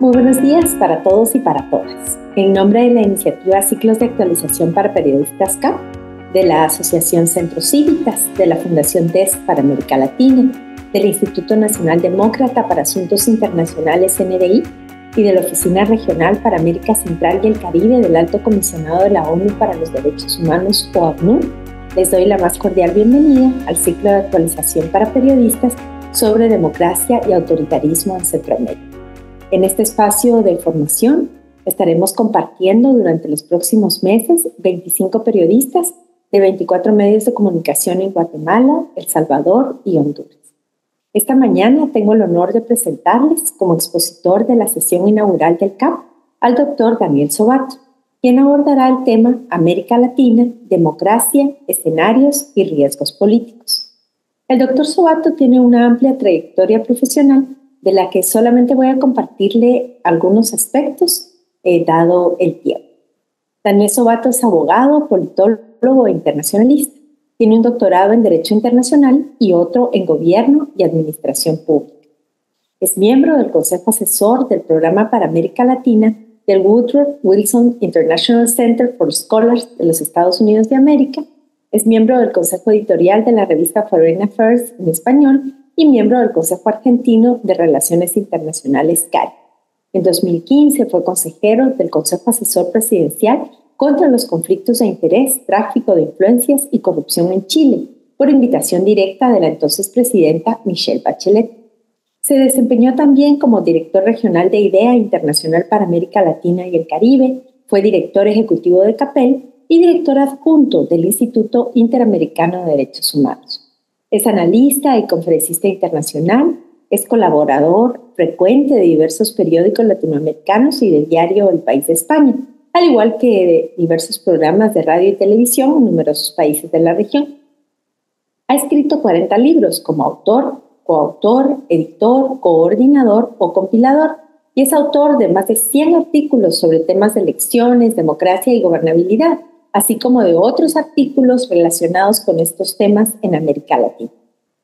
Muy buenos días para todos y para todas. En nombre de la iniciativa Ciclos de Actualización para Periodistas CAP, de la Asociación Centro Cívicas, de la Fundación DESC para América Latina, del Instituto Nacional Demócrata para Asuntos Internacionales NDI y de la Oficina Regional para América Central y el Caribe del Alto Comisionado de la ONU para los Derechos Humanos, OACNUR, les doy la más cordial bienvenida al ciclo de actualización para periodistas sobre democracia y autoritarismo en Centroamérica. En este espacio de información estaremos compartiendo durante los próximos meses 25 periodistas de 24 medios de comunicación en Guatemala, El Salvador y Honduras. Esta mañana tengo el honor de presentarles como expositor de la sesión inaugural del CAP al doctor Daniel Sobato, quien abordará el tema América Latina, democracia, escenarios y riesgos políticos. El doctor Sobato tiene una amplia trayectoria profesional de la que solamente voy a compartirle algunos aspectos, dado el tiempo. Daniel Sobato es abogado, politólogo e internacionalista. Tiene un doctorado en Derecho Internacional y otro en Gobierno y Administración Pública. Es miembro del Consejo Asesor del Programa para América Latina del Woodrow Wilson International Center for Scholars de los Estados Unidos de América. Es miembro del Consejo Editorial de la revista Foreign Affairs en español y miembro del Consejo Argentino de Relaciones Internacionales CARI. En 2015 fue consejero del Consejo Asesor Presidencial contra los conflictos de interés, tráfico de influencias y corrupción en Chile, por invitación directa de la entonces presidenta Michelle Bachelet. Se desempeñó también como director regional de IDEA Internacional para América Latina y el Caribe, fue director ejecutivo de CAPEL y director adjunto del Instituto Interamericano de Derechos Humanos. Es analista y conferencista internacional, es colaborador frecuente de diversos periódicos latinoamericanos y del diario El País de España, al igual que de diversos programas de radio y televisión en numerosos países de la región. Ha escrito 40 libros como autor, coautor, editor, coordinador o compilador, y es autor de más de 100 artículos sobre temas de elecciones, democracia y gobernabilidad, así como de otros artículos relacionados con estos temas en América Latina.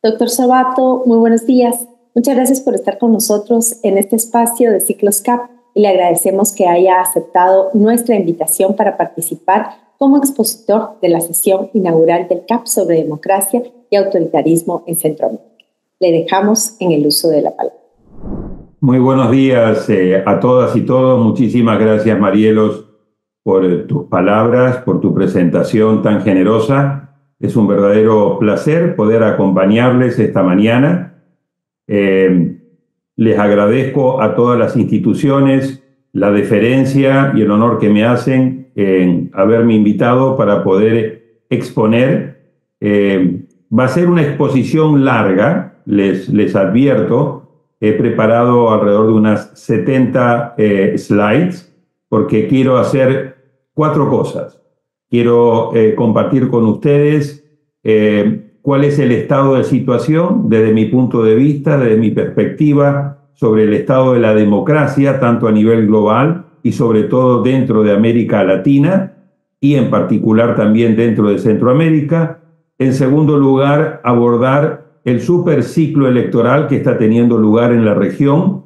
Doctor Sobato, muy buenos días. Muchas gracias por estar con nosotros en este espacio de Ciclos CAP y le agradecemos que haya aceptado nuestra invitación para participar como expositor de la sesión inaugural del CAP sobre democracia y autoritarismo en Centroamérica. Le dejamos en el uso de la palabra. Muy buenos días a todas y todos. Muchísimas gracias, Marielos, por tus palabras, por tu presentación tan generosa. Es un verdadero placer poder acompañarles esta mañana. Les agradezco a todas las instituciones la deferencia y el honor que me hacen en haberme invitado para poder exponer. Va a ser una exposición larga, les advierto. He preparado alrededor de unas 70 slides porque quiero hacer 4 cosas. Quiero compartir con ustedes cuál es el estado de situación desde mi punto de vista, desde mi perspectiva sobre el estado de la democracia, tanto a nivel global y sobre todo dentro de América Latina y en particular también dentro de Centroamérica. En segundo lugar, abordar el superciclo electoral que está teniendo lugar en la región,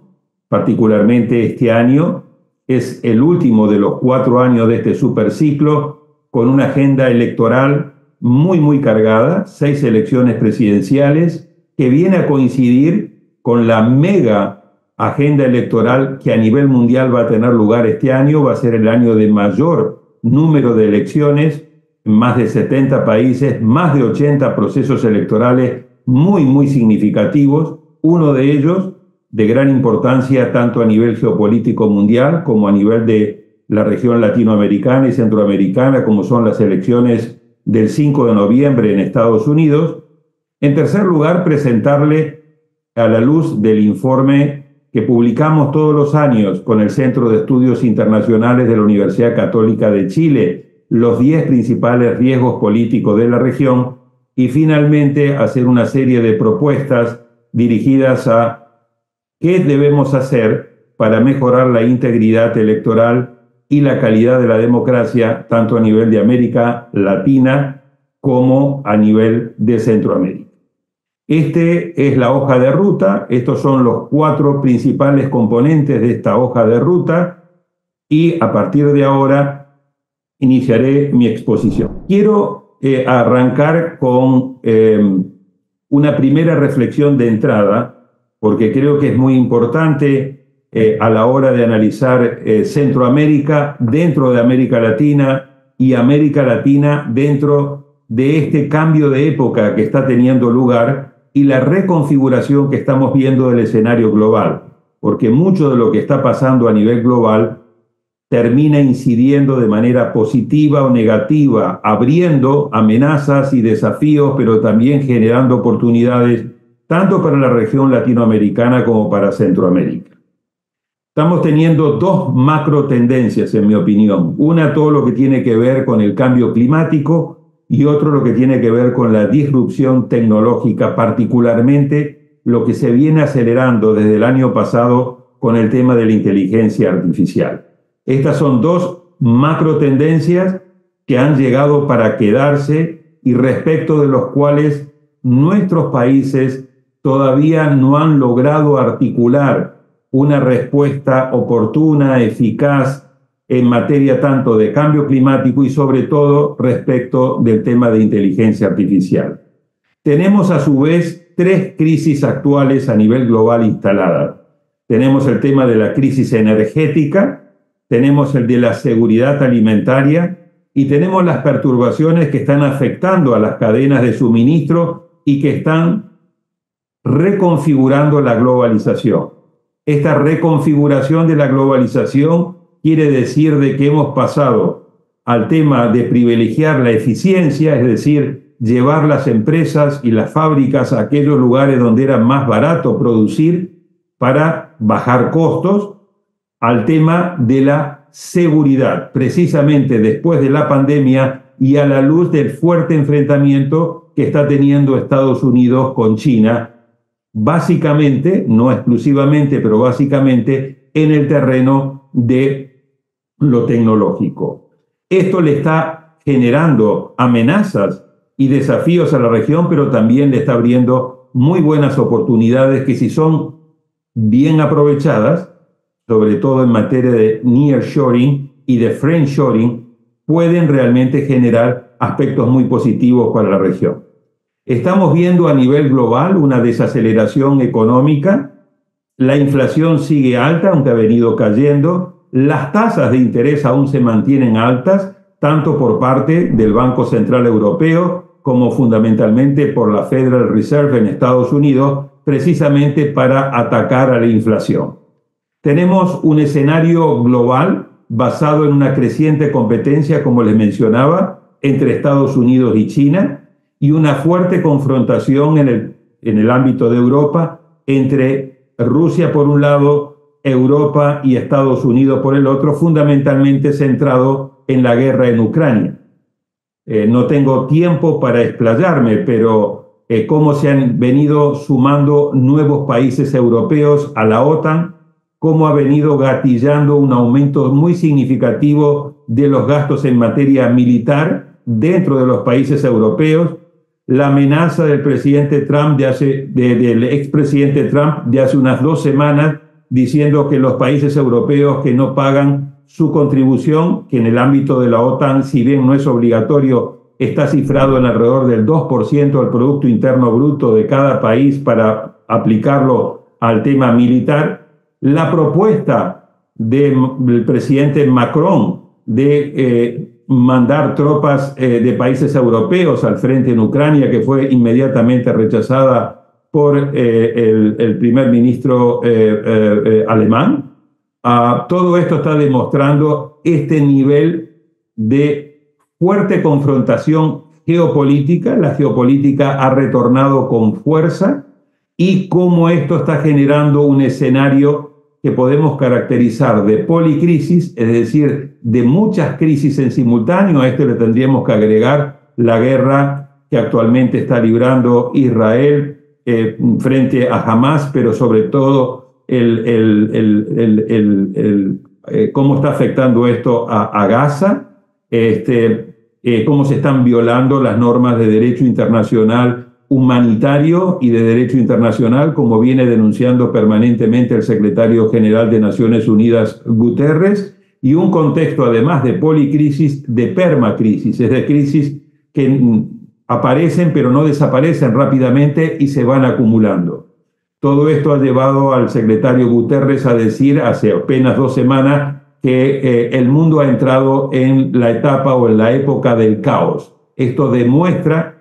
particularmente este año. Es el último de los 4 años de este superciclo, con una agenda electoral muy cargada, 6 elecciones presidenciales, que viene a coincidir con la mega agenda electoral que a nivel mundial va a tener lugar este año. Va a ser el año de mayor número de elecciones, en más de 70 países, más de 80 procesos electorales muy significativos, uno de ellos de gran importancia tanto a nivel geopolítico mundial como a nivel de la región latinoamericana y centroamericana, como son las elecciones del 5 de noviembre en Estados Unidos. En tercer lugar, presentarle a la luz del informe que publicamos todos los años con el Centro de Estudios Internacionales de la Universidad Católica de Chile, los 10 principales riesgos políticos de la región, y finalmente hacer una serie de propuestas dirigidas a qué debemos hacer para mejorar la integridad electoral y la calidad de la democracia, tanto a nivel de América Latina como a nivel de Centroamérica. Este es la hoja de ruta, estos son los 4 principales componentes de esta hoja de ruta y a partir de ahora iniciaré mi exposición. Quiero arrancar con una primera reflexión de entrada, porque creo que es muy importante a la hora de analizar Centroamérica dentro de América Latina y América Latina dentro de este cambio de época que está teniendo lugar y la reconfiguración que estamos viendo del escenario global, porque mucho de lo que está pasando a nivel global termina incidiendo de manera positiva o negativa, abriendo amenazas y desafíos, pero también generando oportunidades tanto para la región latinoamericana como para Centroamérica. Estamos teniendo 2 macro tendencias, en mi opinión. Una, todo lo que tiene que ver con el cambio climático y otro, lo que tiene que ver con la disrupción tecnológica, particularmente lo que se viene acelerando desde el año pasado con el tema de la inteligencia artificial. Estas son 2 macro tendencias que han llegado para quedarse y respecto de los cuales nuestros países todavía no han logrado articular una respuesta oportuna, eficaz en materia tanto de cambio climático y sobre todo respecto del tema de inteligencia artificial. Tenemos a su vez 3 crisis actuales a nivel global instaladas. Tenemos el tema de la crisis energética, tenemos el de la seguridad alimentaria y tenemos las perturbaciones que están afectando a las cadenas de suministro y que están reconfigurando la globalización. Esta reconfiguración de la globalización quiere decir de que hemos pasado al tema de privilegiar la eficiencia, es decir, llevar las empresas y las fábricas a aquellos lugares donde era más barato producir para bajar costos, al tema de la seguridad, precisamente después de la pandemia y a la luz del fuerte enfrentamiento que está teniendo Estados Unidos con China, básicamente, no exclusivamente, pero básicamente en el terreno de lo tecnológico. Esto le está generando amenazas y desafíos a la región, pero también le está abriendo muy buenas oportunidades que, si son bien aprovechadas, sobre todo en materia de nearshoring y de friendshoring, pueden realmente generar aspectos muy positivos para la región. Estamos viendo a nivel global una desaceleración económica, la inflación sigue alta, aunque ha venido cayendo, las tasas de interés aún se mantienen altas, tanto por parte del Banco Central Europeo como fundamentalmente por la Federal Reserve en Estados Unidos, precisamente para atacar a la inflación. Tenemos un escenario global basado en una creciente competencia, como les mencionaba, entre Estados Unidos y China, y una fuerte confrontación en el ámbito de Europa entre Rusia por un lado, Europa y Estados Unidos por el otro, fundamentalmente centrado en la guerra en Ucrania. No tengo tiempo para explayarme, pero cómo se han venido sumando nuevos países europeos a la OTAN, cómo ha venido gatillando un aumento muy significativo de los gastos en materia militar dentro de los países europeos, la amenaza del presidente Trump del expresidente Trump de hace unas 2 semanas, diciendo que los países europeos que no pagan su contribución, que en el ámbito de la OTAN, si bien no es obligatorio, está cifrado en alrededor del 2% del Producto Interno Bruto de cada país para aplicarlo al tema militar. La propuesta del presidente Macron de mandar tropas de países europeos al frente en Ucrania, que fue inmediatamente rechazada por el primer ministro alemán. Todo esto está demostrando este nivel de fuerte confrontación geopolítica. La geopolítica ha retornado con fuerza y cómo esto está generando un escenario que podemos caracterizar de policrisis, es decir, de muchas crisis en simultáneo. A esto le tendríamos que agregar la guerra que actualmente está librando Israel frente a Hamas, pero sobre todo cómo está afectando esto a Gaza, cómo se están violando las normas de derecho internacional humanitario y de derecho internacional, como viene denunciando permanentemente el secretario general de Naciones Unidas, Guterres, y un contexto además de policrisis, de permacrisis, es de crisis que aparecen pero no desaparecen rápidamente y se van acumulando. Todo esto ha llevado al secretario Guterres a decir hace apenas 2 semanas que el mundo ha entrado en la etapa o en la época del caos. Esto demuestra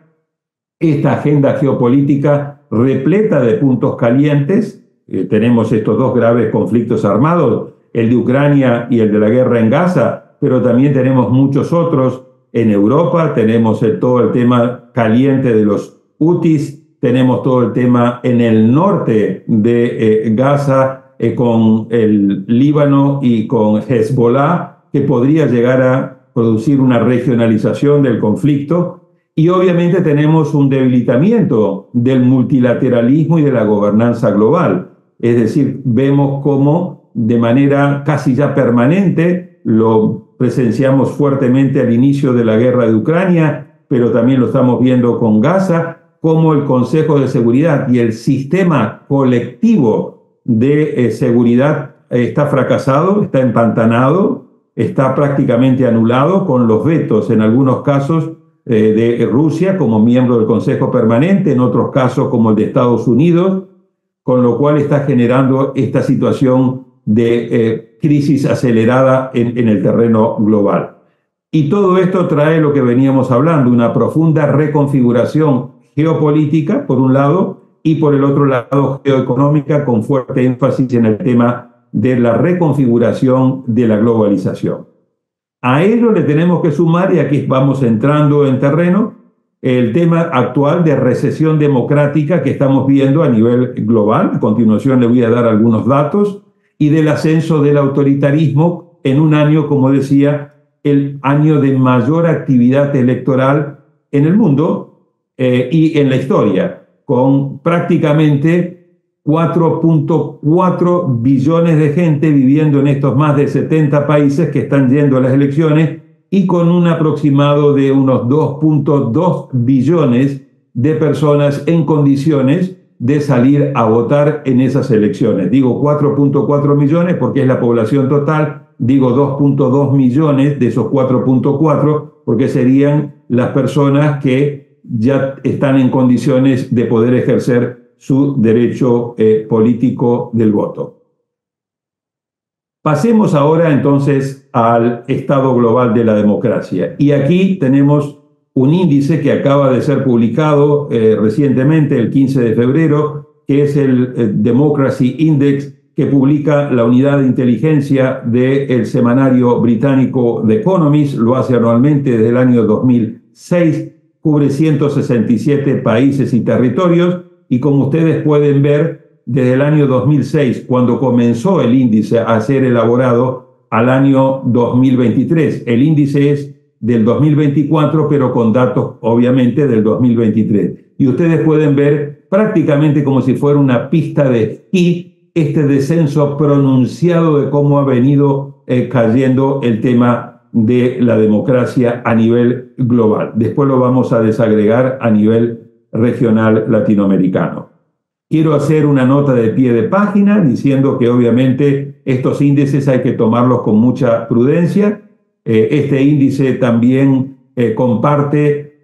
esta agenda geopolítica repleta de puntos calientes. Tenemos estos 2 graves conflictos armados, el de Ucrania y el de la guerra en Gaza, pero también tenemos muchos otros en Europa. Tenemos todo el tema caliente de los Hutis, tenemos todo el tema en el norte de Gaza con el Líbano y con Hezbollah, que podría llegar a producir una regionalización del conflicto. Y obviamente tenemos un debilitamiento del multilateralismo y de la gobernanza global. Es decir, vemos cómo de manera casi ya permanente, lo presenciamos fuertemente al inicio de la guerra de Ucrania, pero también lo estamos viendo con Gaza, cómo el Consejo de Seguridad y el sistema colectivo de seguridad está fracasado, está empantanado, está prácticamente anulado con los vetos en algunos casos de Rusia como miembro del Consejo Permanente, en otros casos como el de Estados Unidos, con lo cual está generando esta situación de crisis acelerada en el terreno global. Y todo esto trae lo que veníamos hablando, una profunda reconfiguración geopolítica, por un lado, y por el otro lado, geoeconómica, con fuerte énfasis en el tema de la reconfiguración de la globalización. A ello le tenemos que sumar, y aquí vamos entrando en terreno, el tema actual de recesión democrática que estamos viendo a nivel global. A continuación le voy a dar algunos datos, y del ascenso del autoritarismo en un año, como decía, el año de mayor actividad electoral en el mundo y en la historia, con prácticamente 4.4 billones de gente viviendo en estos más de 70 países que están yendo a las elecciones, y con un aproximado de unos 2.2 billones de personas en condiciones de salir a votar en esas elecciones. Digo 4.4 millones porque es la población total, digo 2.2 millones de esos 4.4 porque serían las personas que ya están en condiciones de poder ejercer su derecho político del voto. Pasemos ahora entonces al estado global de la democracia. Y aquí tenemos un índice que acaba de ser publicado recientemente, el 15 de febrero, que es el Democracy Index, que publica la unidad de inteligencia del semanario británico The Economist. Lo hace anualmente desde el año 2006, cubre 167 países y territorios, y como ustedes pueden ver, desde el año 2006, cuando comenzó el índice a ser elaborado, al año 2023. El índice es del 2024, pero con datos obviamente del 2023. Y ustedes pueden ver prácticamente como si fuera una pista de esquí este descenso pronunciado de cómo ha venido cayendo el tema de la democracia a nivel global. Después lo vamos a desagregar a nivel regional latinoamericano. Quiero hacer una nota de pie de página diciendo que obviamente estos índices hay que tomarlos con mucha prudencia. Este índice también comparte,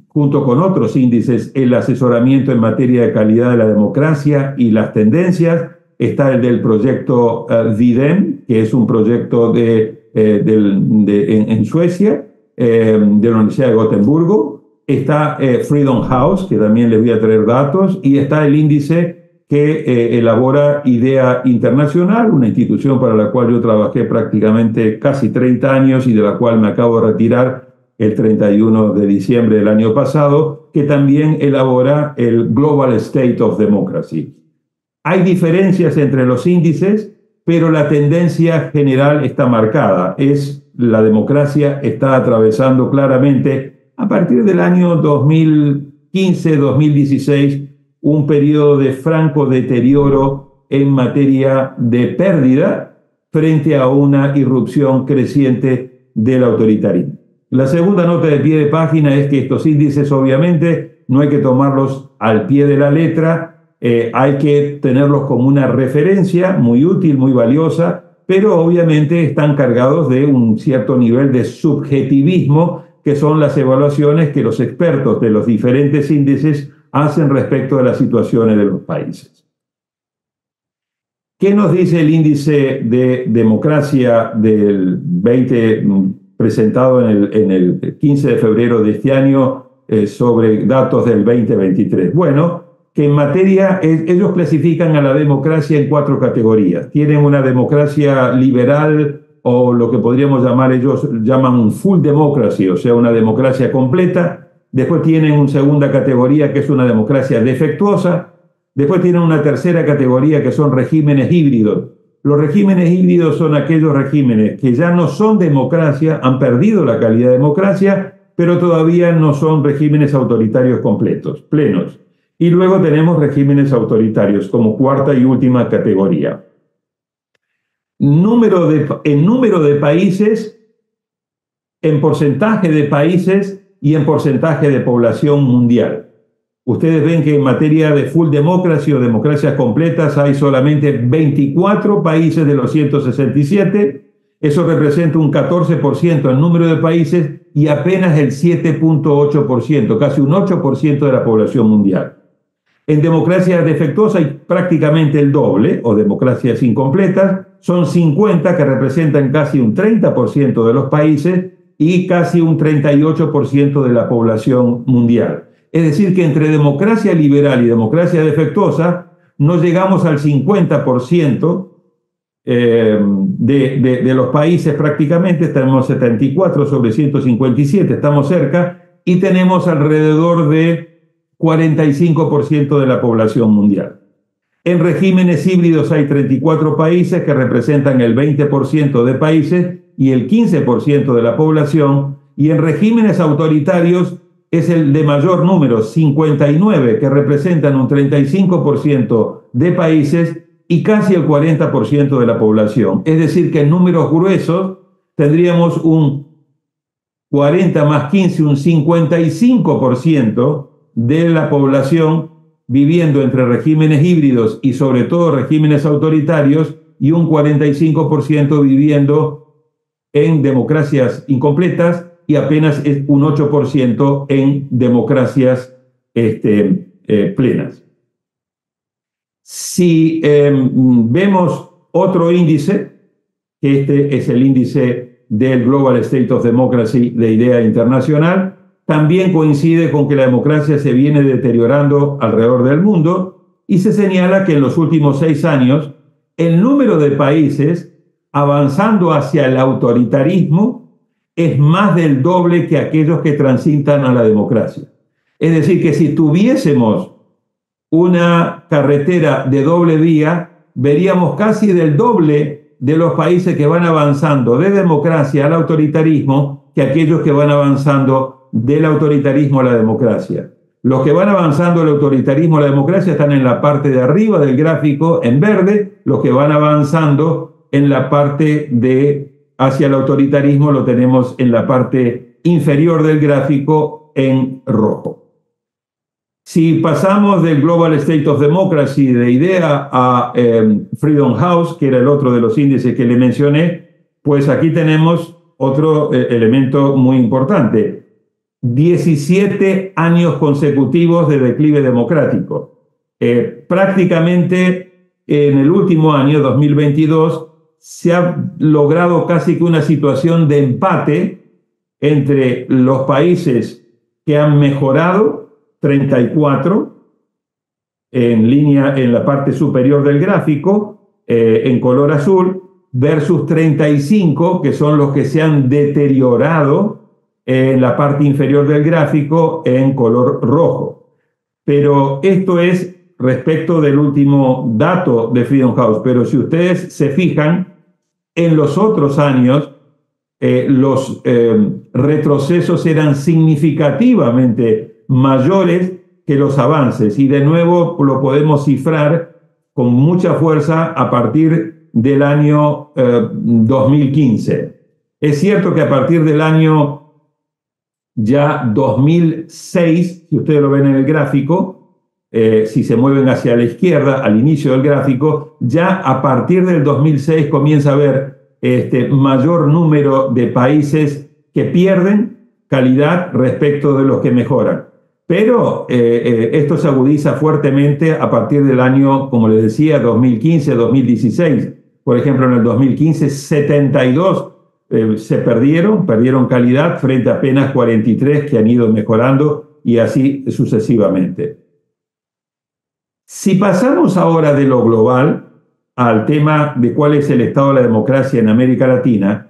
junto con otros índices, el asesoramiento en materia de calidad de la democracia y las tendencias. Está el del proyecto DIDEM, que es un proyecto en Suecia, de la Universidad de Gotemburgo. Está Freedom House, que también les voy a traer datos, y está el índice que elabora IDEA Internacional, una institución para la cual yo trabajé prácticamente casi 30 años y de la cual me acabo de retirar el 31 de diciembre del año pasado, que también elabora el Global State of Democracy. Hay diferencias entre los índices, pero la tendencia general está marcada. La democracia está atravesando claramente, a partir del año 2015-2016, un periodo de franco deterioro en materia de pérdida frente a una irrupción creciente del autoritarismo. La segunda nota de pie de página es que estos índices obviamente no hay que tomarlos al pie de la letra, hay que tenerlos como una referencia muy útil, muy valiosa, pero obviamente están cargados de un cierto nivel de subjetivismo, que son las evaluaciones que los expertos de los diferentes índices hacen respecto de las situaciones de los países. ¿Qué nos dice el índice de democracia del 20 presentado en el 15 de febrero de este año sobre datos del 2023? Bueno, que en materia, ellos clasifican a la democracia en 4 categorías. Tienen una democracia liberal, o lo que podríamos llamar, ellos llaman un full democracy, o sea, una democracia completa. Después tienen una segunda categoría que es una democracia defectuosa. Después tienen una tercera categoría que son regímenes híbridos. Los regímenes híbridos son aquellos regímenes que ya no son democracia, han perdido la calidad de democracia, pero todavía no son regímenes autoritarios completos, plenos. Y luego tenemos regímenes autoritarios como cuarta y última categoría. En número de países, en porcentaje de países y en porcentaje de población mundial. Ustedes ven que en materia de full democracy o democracias completas hay solamente 24 países de los 167. Eso representa un 14% en número de países y apenas el 7.8%, casi un 8% de la población mundial. En democracias defectuosas hay prácticamente el doble, o democracias incompletas, son 50, que representan casi un 30% de los países y casi un 38% de la población mundial. Es decir, que entre democracia liberal y democracia defectuosa no llegamos al 50% de los países prácticamente, tenemos 74 sobre 157, estamos cerca, y tenemos alrededor de 45% de la población mundial. En regímenes híbridos hay 34 países que representan el 20% de países y el 15% de la población, y en regímenes autoritarios es el de mayor número, 59, que representan un 35% de países y casi el 40% de la población. Es decir, que en números gruesos tendríamos un 40 más 15, un 55% de la población viviendo entre regímenes híbridos y sobre todo regímenes autoritarios, y un 45% viviendo en democracias incompletas y apenas es un 8% en democracias plenas. Si vemos otro índice, que este es el índice del Global State of Democracy de IDEA Internacional, también coincide con que la democracia se viene deteriorando alrededor del mundo, y se señala que en los últimos 6 años el número de países avanzando hacia el autoritarismo es más del doble que aquellos que transitan a la democracia. Es decir, que si tuviésemos una carretera de doble vía, veríamos casi del doble de los países que van avanzando de democracia al autoritarismo que aquellos que van avanzando del autoritarismo a la democracia. Los que van avanzando del autoritarismo a la democracia están en la parte de arriba del gráfico en verde. Los que van avanzando en la parte de hacia el autoritarismo lo tenemos en la parte inferior del gráfico en rojo. Si pasamos del Global State of Democracy de IDEA a Freedom House, que era el otro de los índices que le mencioné, pues aquí tenemos otro elemento muy importante. 17 años consecutivos de declive democrático. Prácticamente en el último año, 2022, se ha logrado casi que una situación de empate entre los países que han mejorado, 34, en línea en la parte superior del gráfico, en color azul, versus 35, que son los que se han deteriorado en la parte inferior del gráfico en color rojo. Pero esto es respecto del último dato de Freedom House. Pero si ustedes se fijan, en los otros años los retrocesos eran significativamente mayores que los avances. Y de nuevo lo podemos cifrar con mucha fuerza a partir del año 2015. Es cierto que a partir del año ya 2006, si ustedes lo ven en el gráfico, si se mueven hacia la izquierda, al inicio del gráfico, ya a partir del 2006 comienza a haber mayor número de países que pierden calidad respecto de los que mejoran. Pero esto se agudiza fuertemente a partir del año, como les decía, 2015, 2016. Por ejemplo, en el 2015, 72 se perdieron calidad frente a apenas 43 que han ido mejorando y así sucesivamente. Si pasamos ahora de lo global al tema de cuál es el estado de la democracia en América Latina,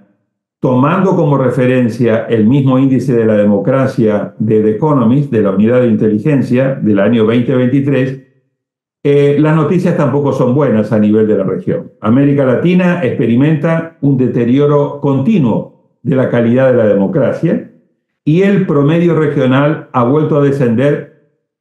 tomando como referencia el mismo índice de la democracia de The Economist, de la unidad de inteligencia del año 2023, las noticias tampoco son buenas a nivel de la región. América Latina experimenta un deterioro continuo de la calidad de la democracia y el promedio regional ha vuelto a descender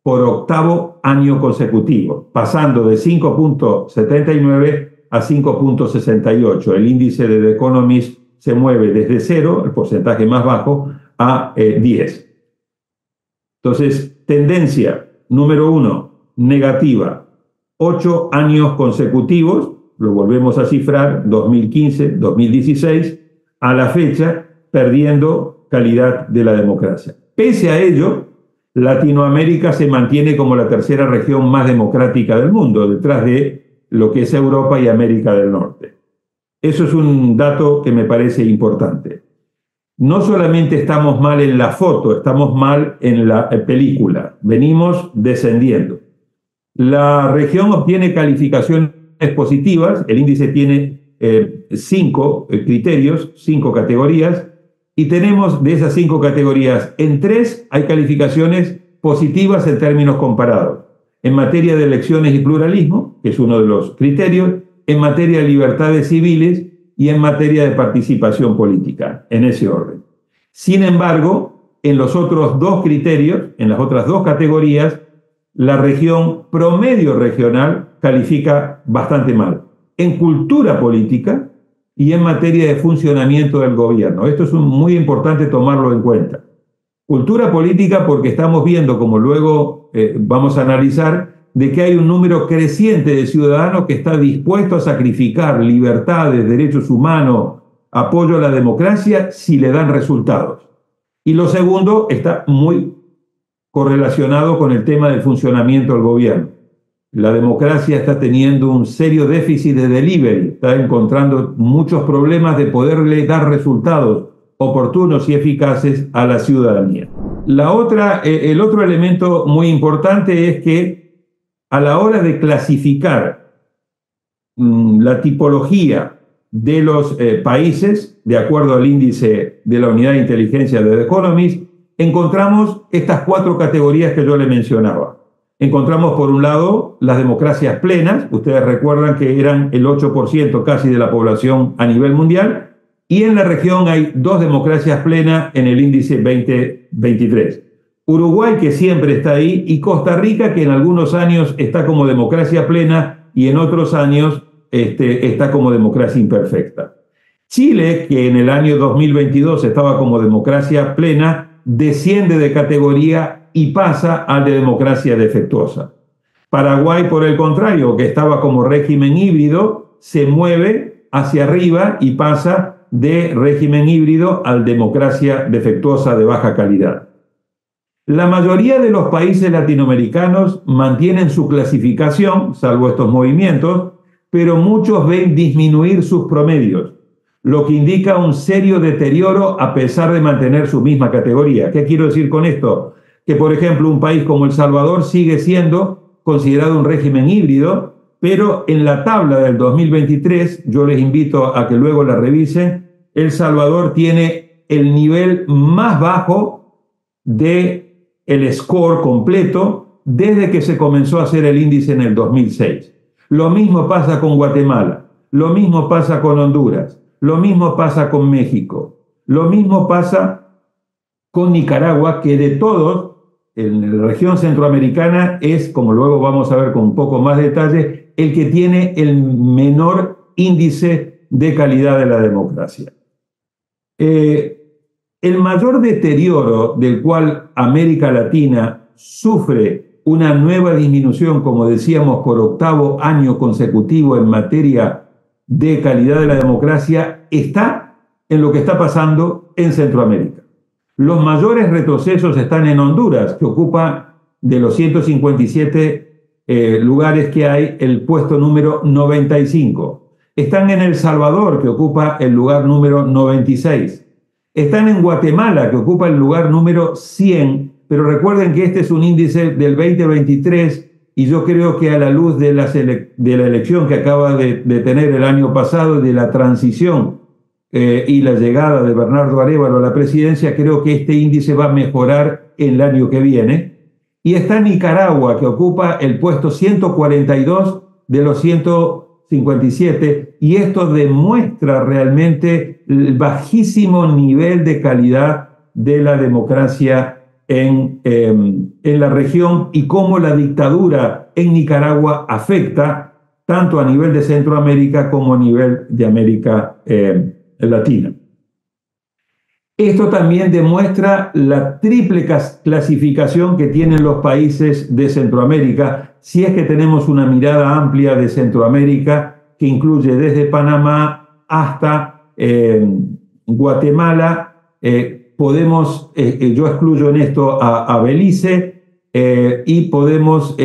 por octavo año consecutivo, pasando de 5.79 a 5.68. El índice de The Economist se mueve desde 0, el porcentaje más bajo, a 10. Entonces, tendencia número 1, negativa. 8 años consecutivos, lo volvemos a cifrar, 2015, 2016, a la fecha, perdiendo calidad de la democracia. Pese a ello, Latinoamérica se mantiene como la tercera región más democrática del mundo, detrás de lo que es Europa y América del Norte. Eso es un dato que me parece importante. No solamente estamos mal en la foto, estamos mal en la película. Venimos descendiendo. La región obtiene calificaciones positivas. El índice tiene 5 criterios, 5 categorías. Y tenemos de esas 5 categorías, en 3 hay calificaciones positivas en términos comparados. En materia de elecciones y pluralismo, que es uno de los criterios, en materia de libertades civiles y en materia de participación política, en ese orden. Sin embargo, en los otros 2 criterios, en las otras 2 categorías, la región promedio regional califica bastante mal. En cultura política y en materia de funcionamiento del gobierno. Esto es muy importante tomarlo en cuenta. Cultura política porque estamos viendo, como luego vamos a analizar, de que hay un número creciente de ciudadanos que está dispuesto a sacrificar libertades, derechos humanos, apoyo a la democracia si le dan resultados. Y lo segundo está muy correlacionado con el tema del funcionamiento del gobierno. La democracia está teniendo un serio déficit de delivery, está encontrando muchos problemas de poderle dar resultados oportunos y eficaces a la ciudadanía. El otro elemento muy importante es que a la hora de clasificar la tipología de los países, de acuerdo al índice de la unidad de inteligencia de The Economist, encontramos estas 4 categorías que yo le mencionaba. Encontramos, por un lado, las democracias plenas. Ustedes recuerdan que eran el 8% casi de la población a nivel mundial. Y en la región hay 2 democracias plenas en el índice 2023. Uruguay, que siempre está ahí, y Costa Rica, que en algunos años está como democracia plena y en otros años está como democracia imperfecta. Chile, que en el año 2022 estaba como democracia plena, desciende de categoría y pasa al de democracia defectuosa. Paraguay, por el contrario, que estaba como régimen híbrido, se mueve hacia arriba y pasa de régimen híbrido al democracia defectuosa de baja calidad. La mayoría de los países latinoamericanos mantienen su clasificación, salvo estos movimientos, pero muchos ven disminuir sus promedios, lo que indica un serio deterioro a pesar de mantener su misma categoría. ¿Qué quiero decir con esto? Que, por ejemplo, un país como El Salvador sigue siendo considerado un régimen híbrido, pero en la tabla del 2023, yo les invito a que luego la revisen, El Salvador tiene el nivel más bajo del score completo desde que se comenzó a hacer el índice en el 2006. Lo mismo pasa con Guatemala, lo mismo pasa con Honduras, lo mismo pasa con México, lo mismo pasa con Nicaragua, que de todos, en la región centroamericana es, como luego vamos a ver con un poco más detalle, el que tiene el menor índice de calidad de la democracia. el mayor deterioro del cual América Latina sufre una nueva disminución, como decíamos, por octavo año consecutivo en materia de calidad de la democracia, está en lo que está pasando en Centroamérica. Los mayores retrocesos están en Honduras, que ocupa de los 157 lugares que hay el puesto número 95. Están en El Salvador, que ocupa el lugar número 96. Están en Guatemala, que ocupa el lugar número 100, pero recuerden que este es un índice del 2023 y yo creo que a la luz de la elección que acaba de tener el año pasado, de la transición y la llegada de Bernardo Arévalo a la presidencia, creo que este índice va a mejorar el año que viene. Y está Nicaragua, que ocupa el puesto 142 de los 157, y esto demuestra realmente el bajísimo nivel de calidad de la democracia en la región y cómo la dictadura en Nicaragua afecta tanto a nivel de Centroamérica como a nivel de América Latina. Esto también demuestra la triple clasificación que tienen los países de Centroamérica, si es que tenemos una mirada amplia de Centroamérica que incluye desde Panamá hasta Guatemala. Yo excluyo en esto a Belice y podemos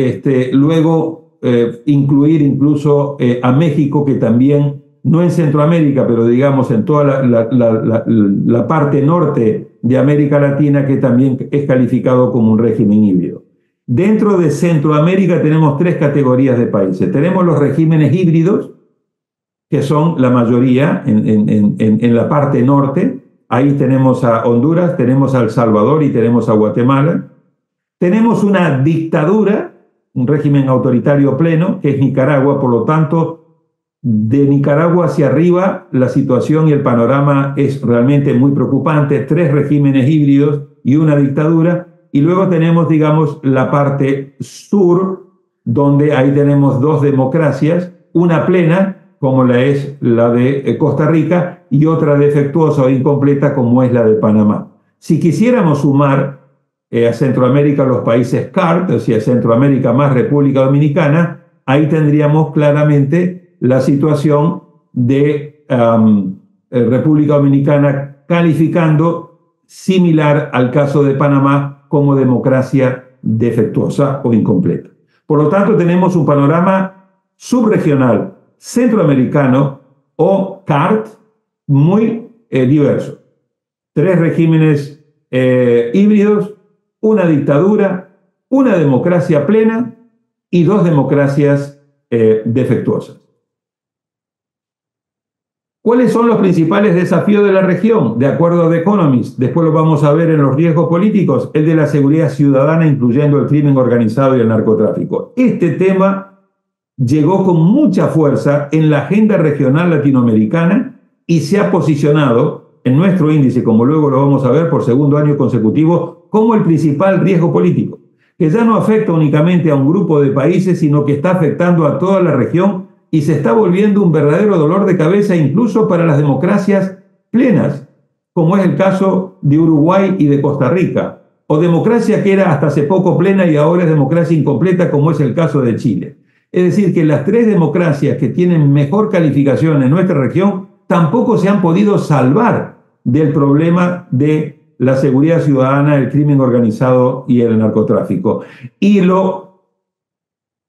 luego incluir incluso a México, que también, no en Centroamérica, pero digamos en toda la parte norte de América Latina, que también es calificado como un régimen híbrido. Dentro de Centroamérica tenemos tres categorías de países. Tenemos los regímenes híbridos, que son la mayoría en la parte norte. Ahí tenemos a Honduras, tenemos a El Salvador y tenemos a Guatemala. Tenemos una dictadura, un régimen autoritario pleno, que es Nicaragua. Por lo tanto, de Nicaragua hacia arriba, la situación y el panorama es realmente muy preocupante. Tres regímenes híbridos y una dictadura. Y luego tenemos, digamos, la parte sur, donde ahí tenemos dos democracias, una plena, como es la de Costa Rica, y otra defectuosa o incompleta, como es la de Panamá. Si quisiéramos sumar a Centroamérica los países CART, o sea, Centroamérica más República Dominicana, ahí tendríamos claramente la situación de República Dominicana calificando similar al caso de Panamá como democracia defectuosa o incompleta. Por lo tanto, tenemos un panorama subregional centroamericano o CART muy diverso. Tres regímenes híbridos, una dictadura, una democracia plena y dos democracias defectuosas. ¿Cuáles son los principales desafíos de la región? De acuerdo a The Economist, después lo vamos a ver en los riesgos políticos, el de la seguridad ciudadana, incluyendo el crimen organizado y el narcotráfico. Este tema llegó con mucha fuerza en la agenda regional latinoamericana y se ha posicionado en nuestro índice, como luego lo vamos a ver por segundo año consecutivo, como el principal riesgo político, que ya no afecta únicamente a un grupo de países, sino que está afectando a toda la región y se está volviendo un verdadero dolor de cabeza incluso para las democracias plenas, como es el caso de Uruguay y de Costa Rica, o democracia que era hasta hace poco plena y ahora es democracia incompleta, como es el caso de Chile. Es decir, que las tres democracias que tienen mejor calificación en nuestra región tampoco se han podido salvar del problema de la seguridad ciudadana, el crimen organizado y el narcotráfico. Y lo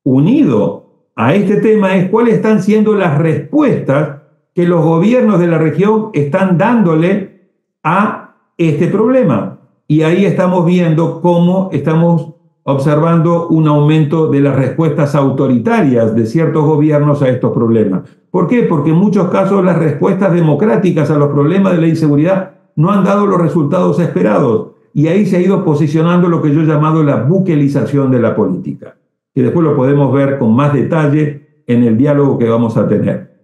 unido a este tema es cuáles están siendo las respuestas que los gobiernos de la región están dándole a este problema. Y ahí estamos viendo cómo estamos observando un aumento de las respuestas autoritarias de ciertos gobiernos a estos problemas. ¿Por qué? Porque en muchos casos las respuestas democráticas a los problemas de la inseguridad no han dado los resultados esperados. Y ahí se ha ido posicionando lo que yo he llamado la buquelización de la política, que después lo podemos ver con más detalle en el diálogo que vamos a tener.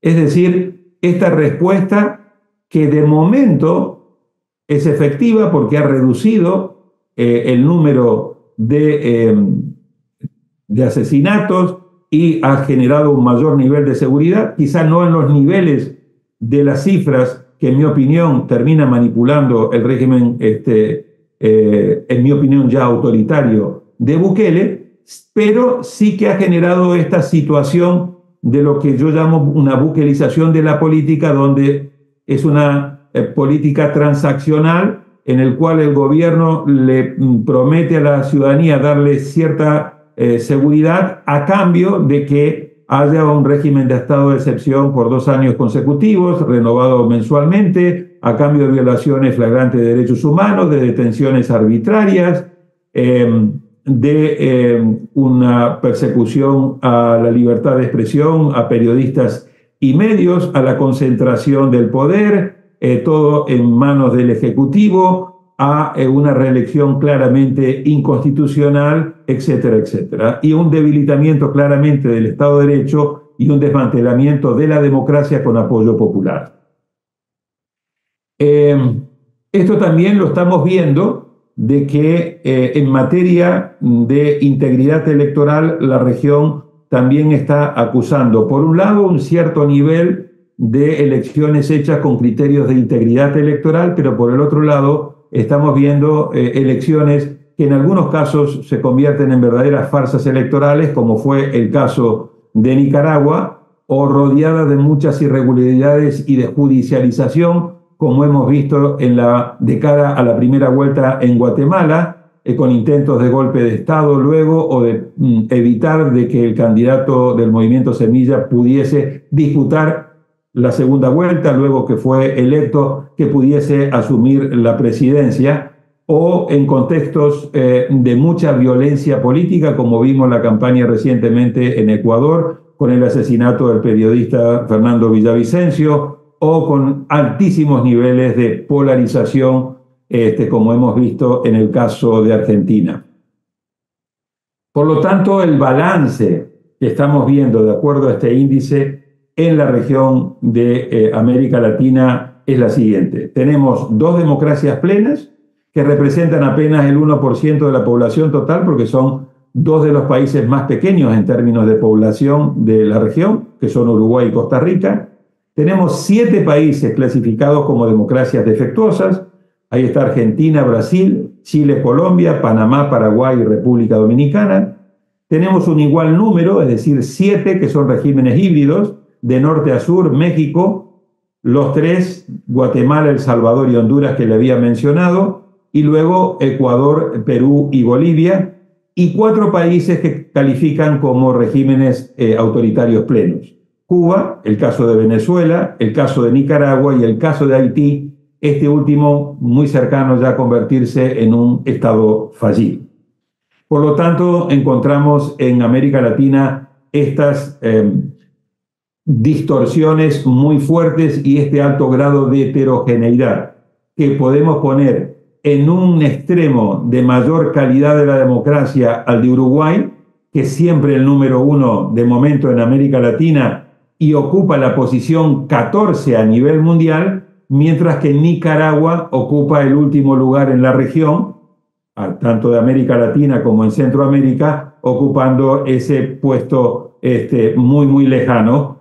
Es decir, esta respuesta que de momento es efectiva porque ha reducido el número de asesinatos y ha generado un mayor nivel de seguridad, quizá no en los niveles de las cifras que en mi opinión termina manipulando el régimen, en mi opinión ya autoritario de Bukele, pero sí que ha generado esta situación de lo que yo llamo una bukelización de la política, donde es una política transaccional en el cual el gobierno le promete a la ciudadanía darle cierta seguridad a cambio de que haya un régimen de estado de excepción por 2 años consecutivos, renovado mensualmente, a cambio de violaciones flagrantes de derechos humanos, de detenciones arbitrarias, de una persecución a la libertad de expresión, a periodistas y medios, a la concentración del poder, todo en manos del Ejecutivo, a una reelección claramente inconstitucional, etcétera, etcétera, y un debilitamiento claramente del Estado de Derecho y un desmantelamiento de la democracia con apoyo popular. Esto también lo estamos viendo de que en materia de integridad electoral la región también está acusando, por un lado, un cierto nivel de elecciones hechas con criterios de integridad electoral, pero por el otro lado estamos viendo elecciones que en algunos casos se convierten en verdaderas farsas electorales, como fue el caso de Nicaragua, o rodeadas de muchas irregularidades y de judicialización, como hemos visto de cara a la primera vuelta en Guatemala, con intentos de golpe de Estado luego, o de evitar de que el candidato del Movimiento Semilla pudiese disputar la segunda vuelta, luego que fue electo, que pudiese asumir la presidencia, o en contextos de mucha violencia política, como vimos la campaña recientemente en Ecuador, con el asesinato del periodista Fernando Villavicencio, o con altísimos niveles de polarización, como hemos visto en el caso de Argentina. Por lo tanto, el balance que estamos viendo, de acuerdo a este índice, en la región de América Latina es la siguiente. Tenemos 2 democracias plenas que representan apenas el 1% de la población total, porque son 2 de los países más pequeños en términos de población de la región, que son Uruguay y Costa Rica. Tenemos 7 países clasificados como democracias defectuosas. Ahí está Argentina, Brasil, Chile, Colombia, Panamá, Paraguay y República Dominicana. Tenemos un igual número, es decir, 7 que son regímenes híbridos, de norte a sur, México, los 3, Guatemala, El Salvador y Honduras que le había mencionado, y luego Ecuador, Perú y Bolivia, y 4 países que califican como regímenes autoritarios plenos. Cuba, el caso de Venezuela, el caso de Nicaragua y el caso de Haití, este último muy cercano ya a convertirse en un estado fallido. Por lo tanto, encontramos en América Latina estas distorsiones muy fuertes y este alto grado de heterogeneidad que podemos poner en un extremo de mayor calidad de la democracia al de Uruguay, que es siempre el número 1 de momento en América Latina y ocupa la posición 14 a nivel mundial, mientras que Nicaragua ocupa el último lugar en la región, tanto de América Latina como en Centroamérica, ocupando ese puesto muy, muy lejano,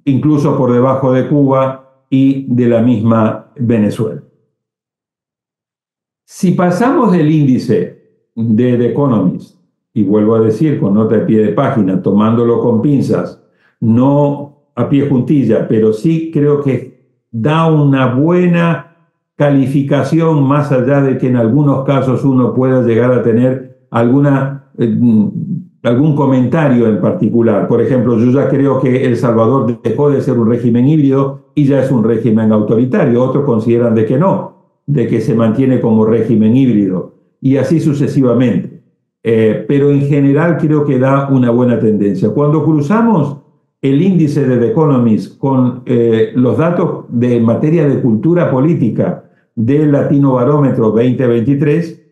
incluso por debajo de Cuba y de la misma Venezuela. Si pasamos del índice de The Economist, y vuelvo a decir con nota de pie de página, tomándolo con pinzas, no a pie juntilla, pero sí creo que da una buena calificación, más allá de que en algunos casos uno pueda llegar a tener algún comentario en particular. Por ejemplo, yo ya creo que El Salvador dejó de ser un régimen híbrido y ya es un régimen autoritario. Otros consideran de que no, de que se mantiene como régimen híbrido, y así sucesivamente. Pero en general creo que da una buena tendencia. Cuando cruzamos el índice de The Economist con los datos de materia de cultura política del Latinobarómetro 2023,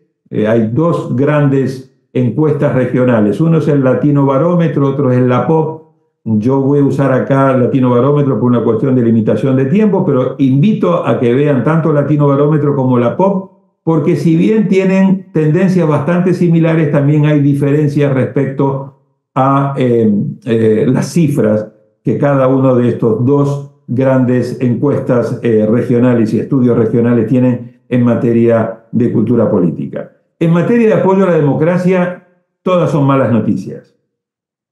hay 2 grandes encuestas regionales. Uno es el Latinobarómetro, otro es la POP. Yo voy a usar acá el Latinobarómetro por una cuestión de limitación de tiempo, pero invito a que vean tanto el Latinobarómetro como la POP, porque si bien tienen tendencias bastante similares, también hay diferencias respecto a las cifras que cada uno de estos 2 grandes encuestas regionales y estudios regionales tienen en materia de cultura política. En materia de apoyo a la democracia, todas son malas noticias.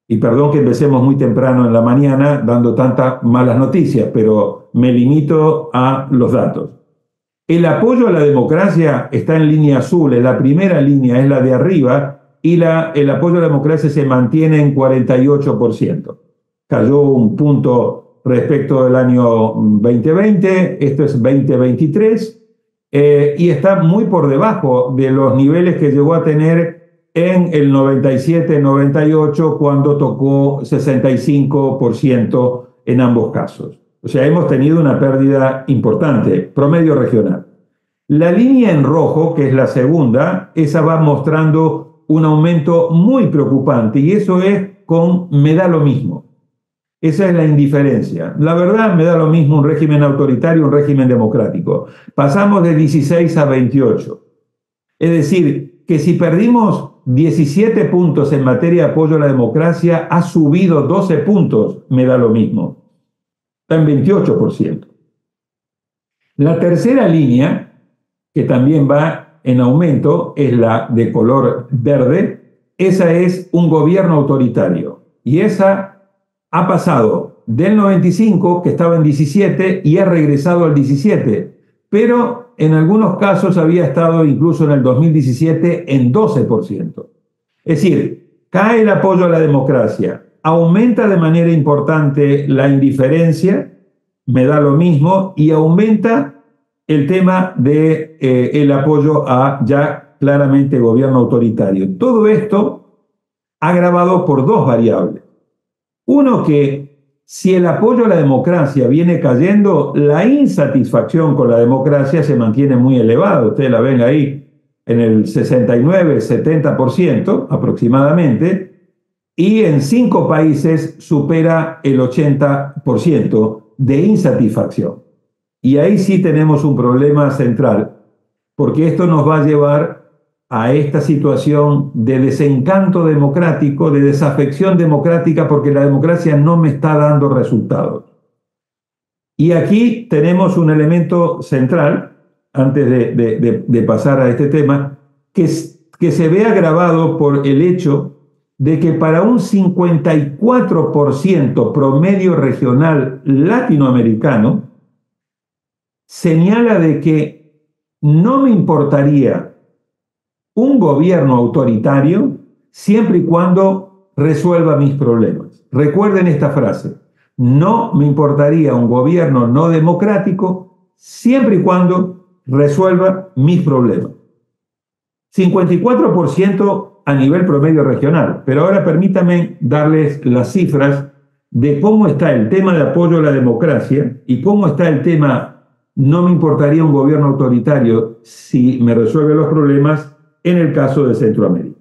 Y perdón que empecemos muy temprano en la mañana dando tantas malas noticias, pero me limito a los datos. El apoyo a la democracia está en línea azul, en la primera línea es la de arriba, y el apoyo a la democracia se mantiene en 48%. Cayó un punto respecto del año 2020, esto es 2023, y está muy por debajo de los niveles que llegó a tener en el 97-98, cuando tocó 65% en ambos casos. O sea, hemos tenido una pérdida importante, promedio regional. La línea en rojo, que es la segunda, esa va mostrando un aumento muy preocupante, y eso es con me da lo mismo. Esa es la indiferencia. La verdad, me da lo mismo un régimen autoritario, un régimen democrático. Pasamos de 16 a 28. Es decir, que si perdimos 17 puntos en materia de apoyo a la democracia, ha subido 12 puntos, me da lo mismo. Está en 28%. La tercera línea, que también va en aumento, es la de color verde. Esa es un gobierno autoritario. Y esa ha pasado del 95, que estaba en 17, y ha regresado al 17. Pero en algunos casos había estado incluso en el 2017 en 12%. Es decir, cae el apoyo a la democracia, aumenta de manera importante la indiferencia, me da lo mismo, y aumenta el tema de el apoyo a ya claramente gobierno autoritario. Todo esto agravado por dos variables. Uno, que si el apoyo a la democracia viene cayendo, la insatisfacción con la democracia se mantiene muy elevada. Ustedes la ven ahí en el 69-70% aproximadamente, y en 5 países supera el 80% de insatisfacción. Y ahí sí tenemos un problema central, porque esto nos va a llevar a esta situación de desencanto democrático, de desafección democrática, porque la democracia no me está dando resultados. Y aquí tenemos un elemento central, antes de pasar a este tema, que se ve agravado por el hecho de que para un 54% promedio regional latinoamericano, señala de que no me importaría un gobierno autoritario siempre y cuando resuelva mis problemas. Recuerden esta frase: no me importaría un gobierno no democrático siempre y cuando resuelva mis problemas. 54% a nivel promedio regional. Pero ahora permítanme darles las cifras de cómo está el tema de apoyo a la democracia y cómo está el tema no me importaría un gobierno autoritario si me resuelve los problemas en el caso de Centroamérica.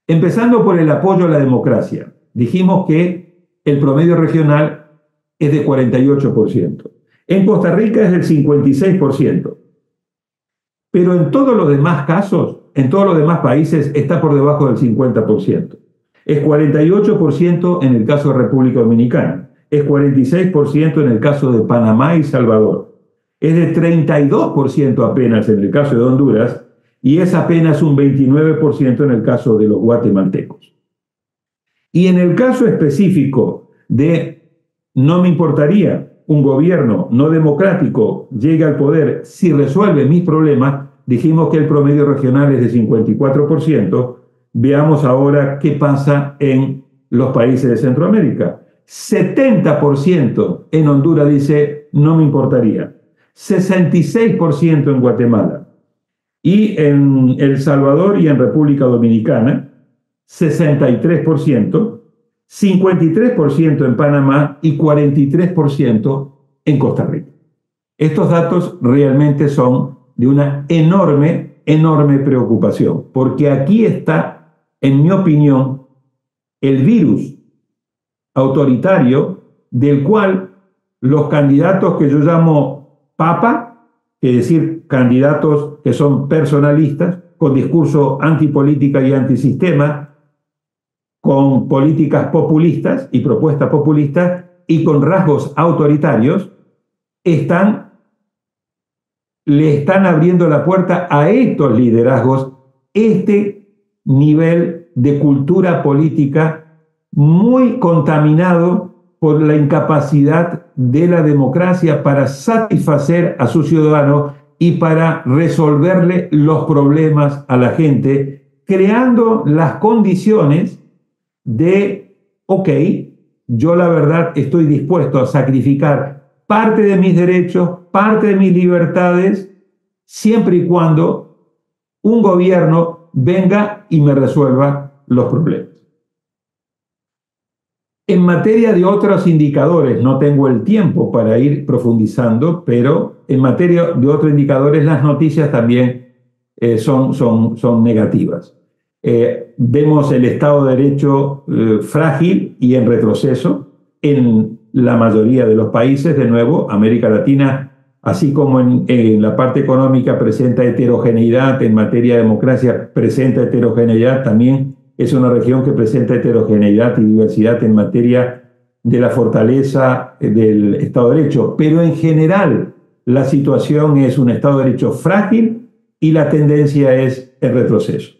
Empezando por el apoyo a la democracia. Dijimos que el promedio regional es de 48%. En Costa Rica es del 56%. Pero en todos los demás casos, en todos los demás países, está por debajo del 50%. Es 48% en el caso de República Dominicana. Es 46% en el caso de Panamá y Salvador. Es de 32% apenas en el caso de Honduras, y es apenas un 29% en el caso de los guatemaltecos. Y en el caso específico de no me importaría un gobierno no democrático llegue al poder si resuelve mis problemas, dijimos que el promedio regional es de 54%. Veamos ahora qué pasa en los países de Centroamérica. 70% en Honduras dice no me importaría. 66% en Guatemala, y en El Salvador y en República Dominicana 63%, 53% en Panamá y 43% en Costa Rica. Estos datos realmente son de una enorme preocupación, porque aquí está, en mi opinión, el virus autoritario del cual los candidatos que yo llamo papa, es decir, candidatos que son personalistas, con discurso antipolítica y antisistema, con políticas populistas y propuestas populistas, y con rasgos autoritarios, le están abriendo la puerta a estos liderazgos, este nivel de cultura política muy contaminado por la incapacidad de la democracia para satisfacer a sus ciudadanos y para resolverle los problemas a la gente, creando las condiciones de, ok, yo la verdad estoy dispuesto a sacrificar parte de mis derechos, parte de mis libertades, siempre y cuando un gobierno venga y me resuelva los problemas. En materia de otros indicadores, no tengo el tiempo para ir profundizando, pero en materia de otros indicadores las noticias también son negativas. Vemos el Estado de Derecho frágil y en retroceso en la mayoría de los países. De nuevo, América Latina, así como en la parte económica presenta heterogeneidad, en materia de democracia presenta heterogeneidad, también es una región que presenta heterogeneidad y diversidad en materia de la fortaleza del Estado de Derecho. Pero en general la situación es un Estado de Derecho frágil y la tendencia es el retroceso.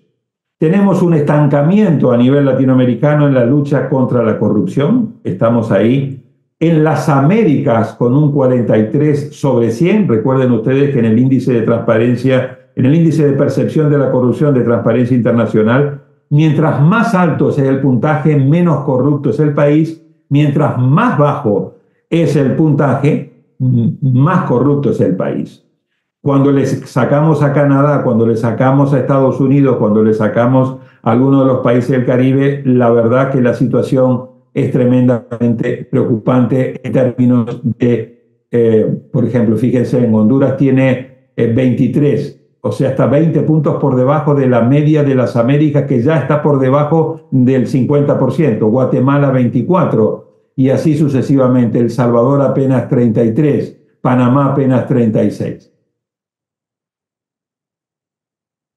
Tenemos un estancamiento a nivel latinoamericano en la lucha contra la corrupción. Estamos ahí en las Américas con un 43/100. Recuerden ustedes que en el índice de transparencia, en el índice de percepción de la corrupción de Transparencia Internacional, mientras más alto es el puntaje, menos corrupto es el país. Mientras más bajo es el puntaje, más corrupto es el país. Cuando le sacamos a Canadá, cuando le sacamos a Estados Unidos, cuando le sacamos a algunos de los países del Caribe, la verdad que la situación es tremendamente preocupante en términos de, por ejemplo, fíjense, en Honduras tiene 23, o sea, hasta 20 puntos por debajo de la media de las Américas, que ya está por debajo del 50%, Guatemala 24, y así sucesivamente. El Salvador apenas 33, Panamá apenas 36.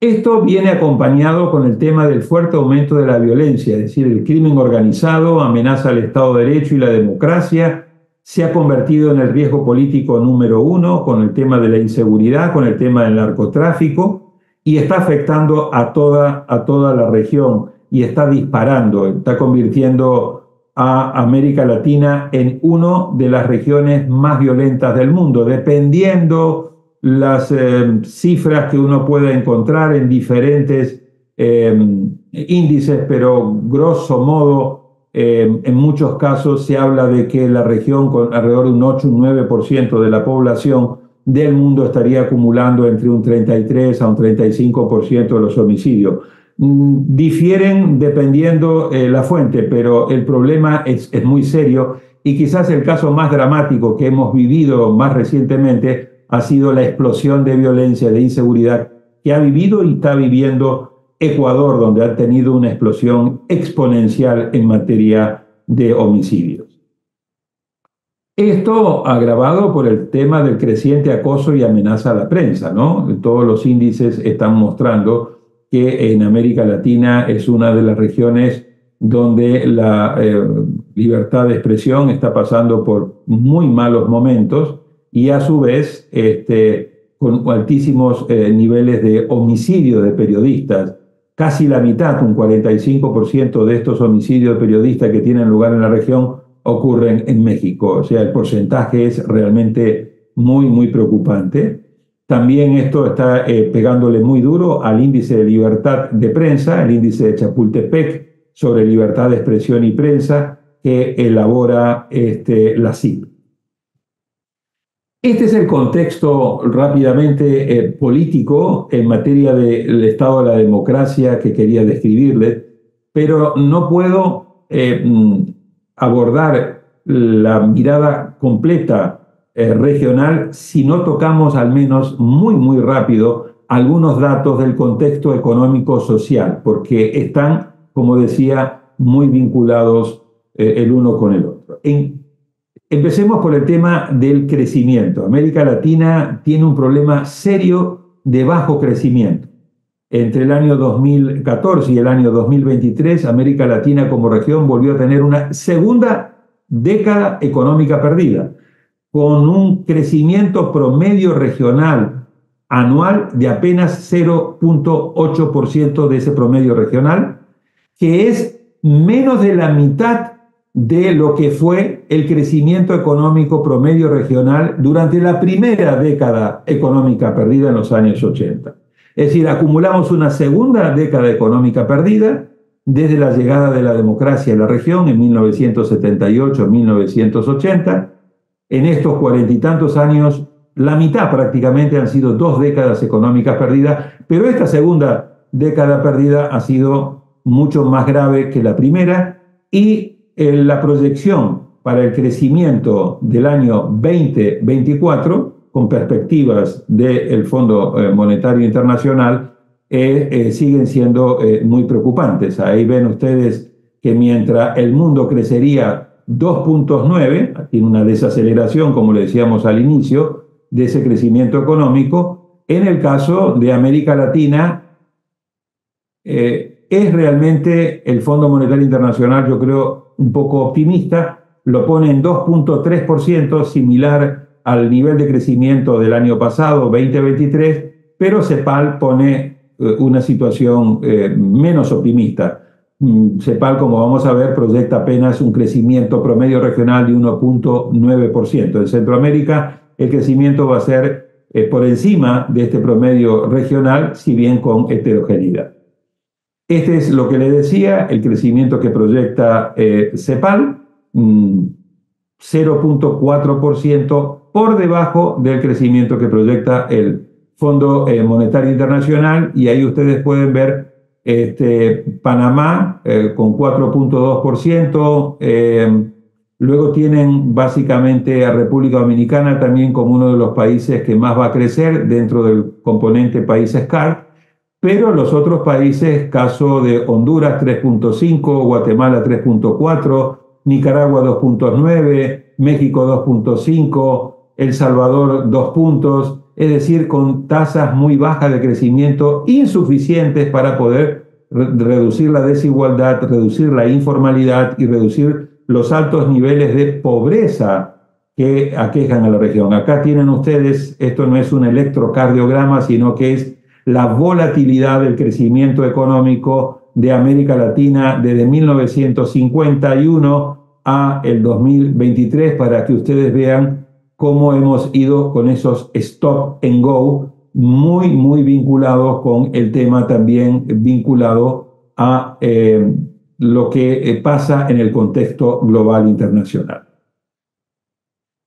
Esto viene acompañado con el tema del fuerte aumento de la violencia, es decir, el crimen organizado amenaza al Estado de Derecho y la democracia, se ha convertido en el riesgo político número uno con el tema de la inseguridad, con el tema del narcotráfico, y está afectando a toda la región y está disparando, está convirtiendo a América Latina en una de las regiones más violentas del mundo, dependiendo las cifras que uno pueda encontrar en diferentes índices, pero grosso modo, en muchos casos se habla de que la región con alrededor de un 8 o un 9% de la población del mundo estaría acumulando entre un 33 a un 35% de los homicidios. Difieren dependiendo la fuente, pero el problema es muy serio y quizás el caso más dramático que hemos vivido más recientemente ha sido la explosión de violencia, de inseguridad que ha vivido y está viviendo Ecuador, donde ha tenido una explosión exponencial en materia de homicidios. Esto agravado por el tema del creciente acoso y amenaza a la prensa, ¿no? Todos los índices están mostrando que en América Latina es una de las regiones donde la libertad de expresión está pasando por muy malos momentos, y a su vez con altísimos niveles de homicidio de periodistas. Casi la mitad, un 45% de estos homicidios de periodistas que tienen lugar en la región ocurren en México. O sea, el porcentaje es realmente muy preocupante. También esto está pegándole muy duro al índice de libertad de prensa, el índice de Chapultepec sobre libertad de expresión y prensa que elabora la CIP. Este es el contexto rápidamente político en materia del estado de la democracia que quería describirles, pero no puedo abordar la mirada completa regional si no tocamos al menos muy rápido algunos datos del contexto económico-social, porque están, como decía, muy vinculados el uno con el otro. Empecemos por el tema del crecimiento. América Latina tiene un problema serio de bajo crecimiento. Entre el año 2014 y el año 2023, América Latina como región volvió a tener una segunda década económica perdida, con un crecimiento promedio regional anual de apenas 0,8% de ese promedio regional, que es menos de la mitad de lo que fue el crecimiento económico promedio regional durante la primera década económica perdida en los años 80. Es decir, acumulamos una segunda década económica perdida desde la llegada de la democracia en la región en 1978-1980. En estos 40 y tantos años, la mitad prácticamente han sido 2 décadas económicas perdidas, pero esta segunda década perdida ha sido mucho más grave que la primera, y la proyección para el crecimiento del año 2024, con perspectivas del Fondo Monetario Internacional, siguen siendo muy preocupantes. Ahí ven ustedes que mientras el mundo crecería 2,9, tiene una desaceleración, como le decíamos al inicio, de ese crecimiento económico. En el caso de América Latina, es realmente el Fondo Monetario Internacional, yo creo, un poco optimista, lo pone en 2,3%, similar al nivel de crecimiento del año pasado, 2023, pero CEPAL pone una situación menos optimista. CEPAL, como vamos a ver, proyecta apenas un crecimiento promedio regional de 1,9%. En Centroamérica el crecimiento va a ser por encima de este promedio regional, si bien con heterogeneidad. Este es lo que le decía, el crecimiento que proyecta CEPAL, 0,4% por debajo del crecimiento que proyecta el Fondo Monetario Internacional, y ahí ustedes pueden ver Panamá con 4,2%, luego tienen básicamente a República Dominicana también como uno de los países que más va a crecer dentro del componente países CARD, pero los otros países, caso de Honduras 3,5, Guatemala 3,4, Nicaragua 2,9, México 2,5, El Salvador 2 puntos, es decir, con tasas muy bajas de crecimiento, insuficientes para poder reducir la desigualdad, reducir la informalidad y reducir los altos niveles de pobreza que aquejan a la región. Acá tienen ustedes, esto no es un electrocardiograma, sino que es la volatilidad del crecimiento económico de América Latina desde 1951 a el 2023, para que ustedes vean cómo hemos ido con esos stop and go muy vinculados con el tema también vinculado a lo que pasa en el contexto global internacional.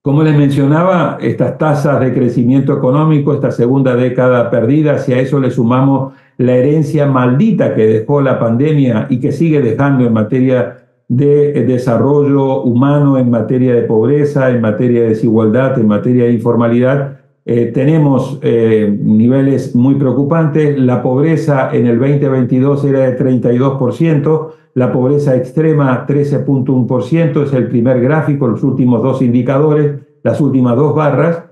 Como les mencionaba, estas tasas de crecimiento económico, esta segunda década perdida, si a eso le sumamos la herencia maldita que dejó la pandemia y que sigue dejando en materia de desarrollo humano, en materia de pobreza, en materia de desigualdad, en materia de informalidad, tenemos niveles muy preocupantes. La pobreza en el 2022 era de 32%, la pobreza extrema 13,1%, es el primer gráfico, los últimos 2 indicadores, las últimas 2 barras.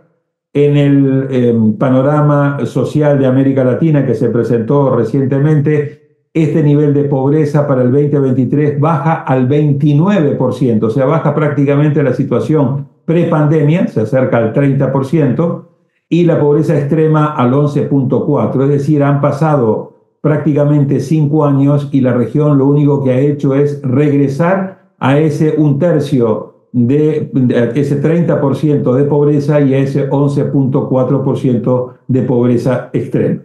En el panorama social de América Latina que se presentó recientemente, este nivel de pobreza para el 2023 baja al 29%, o sea, baja prácticamente la situación prepandemia, se acerca al 30%, y la pobreza extrema al 11,4%, es decir, han pasado prácticamente 5 años y la región lo único que ha hecho es regresar a ese 1/3 de ese 30% de pobreza y a ese 11,4% de pobreza extrema.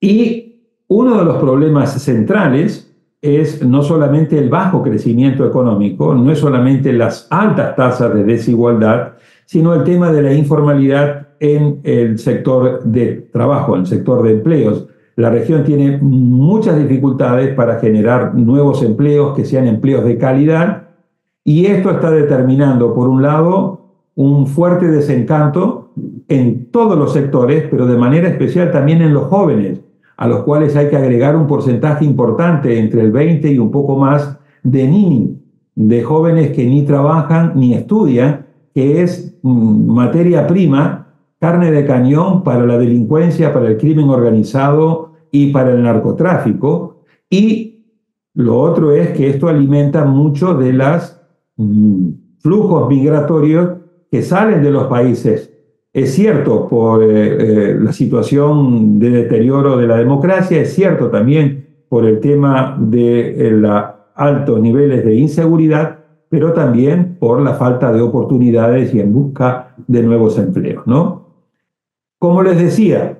Y uno de los problemas centrales es no solamente el bajo crecimiento económico, no es solamente las altas tasas de desigualdad, sino el tema de la informalidad en el sector de trabajo, en el sector de empleos. La región tiene muchas dificultades para generar nuevos empleos que sean empleos de calidad, y esto está determinando, por un lado, un fuerte desencanto en todos los sectores, pero de manera especial también en los jóvenes, a los cuales hay que agregar un porcentaje importante, entre el 20 y un poco más, de NINI, de jóvenes que ni trabajan ni estudian, que es materia prima, carne de cañón para la delincuencia, para el crimen organizado y para el narcotráfico. Y Lo otro es que esto alimenta mucho de los flujos migratorios que salen de los países. Es cierto por la situación de deterioro de la democracia, es cierto también por el tema de los altos niveles de inseguridad, pero también por la falta de oportunidades y en busca de nuevos empleos, ¿no? Como les decía,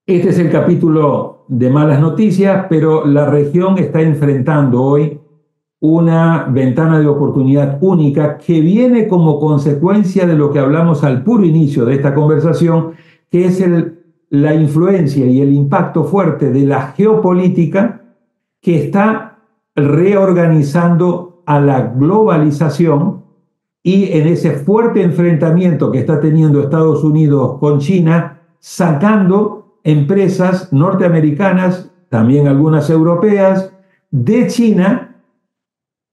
este es el capítulo de malas noticias, pero la región está enfrentando hoy una ventana de oportunidad única que viene como consecuencia de lo que hablamos al puro inicio de esta conversación, que es la influencia y el impacto fuerte de la geopolítica que está reorganizando a la globalización, y en ese fuerte enfrentamiento que está teniendo Estados Unidos con China, sacando empresas norteamericanas, también algunas europeas, de China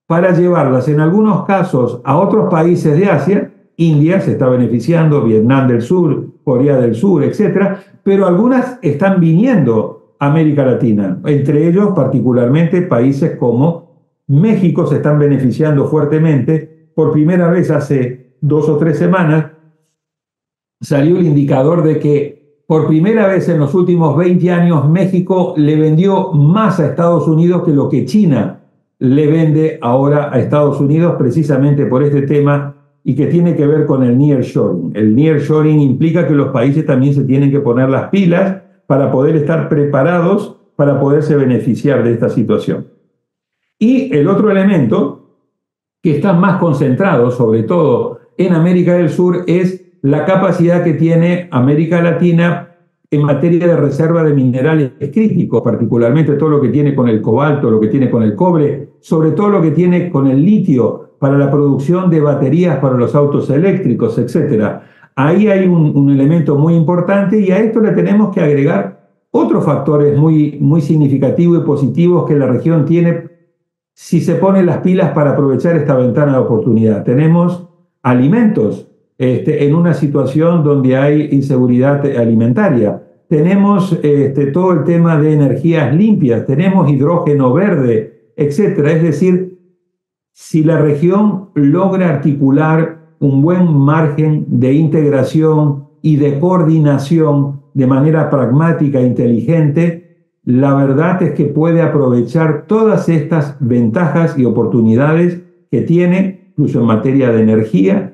para llevarlas en algunos casos a otros países de Asia. India se está beneficiando, Vietnam del Sur, Corea del Sur, etc. Pero algunas están viniendo a América Latina, entre ellos particularmente países como México se están beneficiando fuertemente. Por primera vez hace 2 o 3 semanas salió el indicador de que por primera vez en los últimos 20 años México le vendió más a Estados Unidos que lo que China le vende ahora a Estados Unidos, precisamente por este tema y que tiene que ver con el nearshoring. El nearshoring implica que los países también se tienen que poner las pilas para poder estar preparados para poderse beneficiar de esta situación. Y el otro elemento que está más concentrado, sobre todo en América del Sur, es la capacidad que tiene América Latina en materia de reserva de minerales críticos, particularmente todo lo que tiene con el cobalto, lo que tiene con el cobre, sobre todo lo que tiene con el litio para la producción de baterías para los autos eléctricos, etc. Ahí hay un elemento muy importante, y a esto le tenemos que agregar otros factores muy significativos y positivos que la región tiene si se pone las pilas para aprovechar esta ventana de oportunidad. Tenemos alimentos en una situación donde hay inseguridad alimentaria. Tenemos todo el tema de energías limpias, tenemos hidrógeno verde, etc. Es decir, si la región logra articular un buen margen de integración y de coordinación de manera pragmática e inteligente, la verdad es que puede aprovechar todas estas ventajas y oportunidades que tiene, incluso en materia de energía,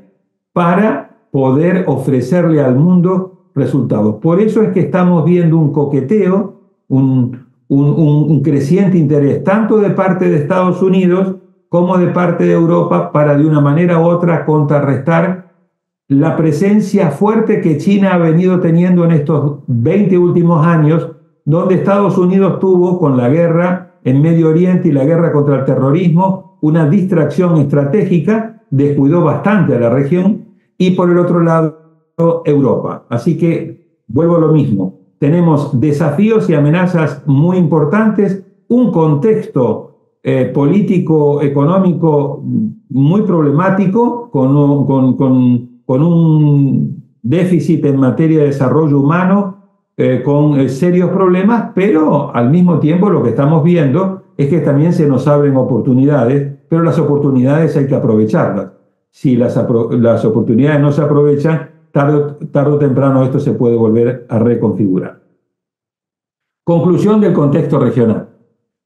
para poder ofrecerle al mundo resultados. Por eso es que estamos viendo un coqueteo, un creciente interés, tanto de parte de Estados Unidos como de parte de Europa, para de una manera u otra contrarrestar la presencia fuerte que China ha venido teniendo en estos 20 últimos años, donde Estados Unidos tuvo, con la guerra en Medio Oriente y la guerra contra el terrorismo, una distracción estratégica, descuidó bastante a la región, y por el otro lado Europa. Así que vuelvo a lo mismo, tenemos desafíos y amenazas muy importantes, un contexto político, económico muy problemático, con un déficit en materia de desarrollo humano, con serios problemas, pero al mismo tiempo lo que estamos viendo es que también se nos abren oportunidades, pero las oportunidades hay que aprovecharlas. Si las oportunidades no se aprovechan, tarde o temprano esto se puede volver a reconfigurar. Conclusión del contexto regional.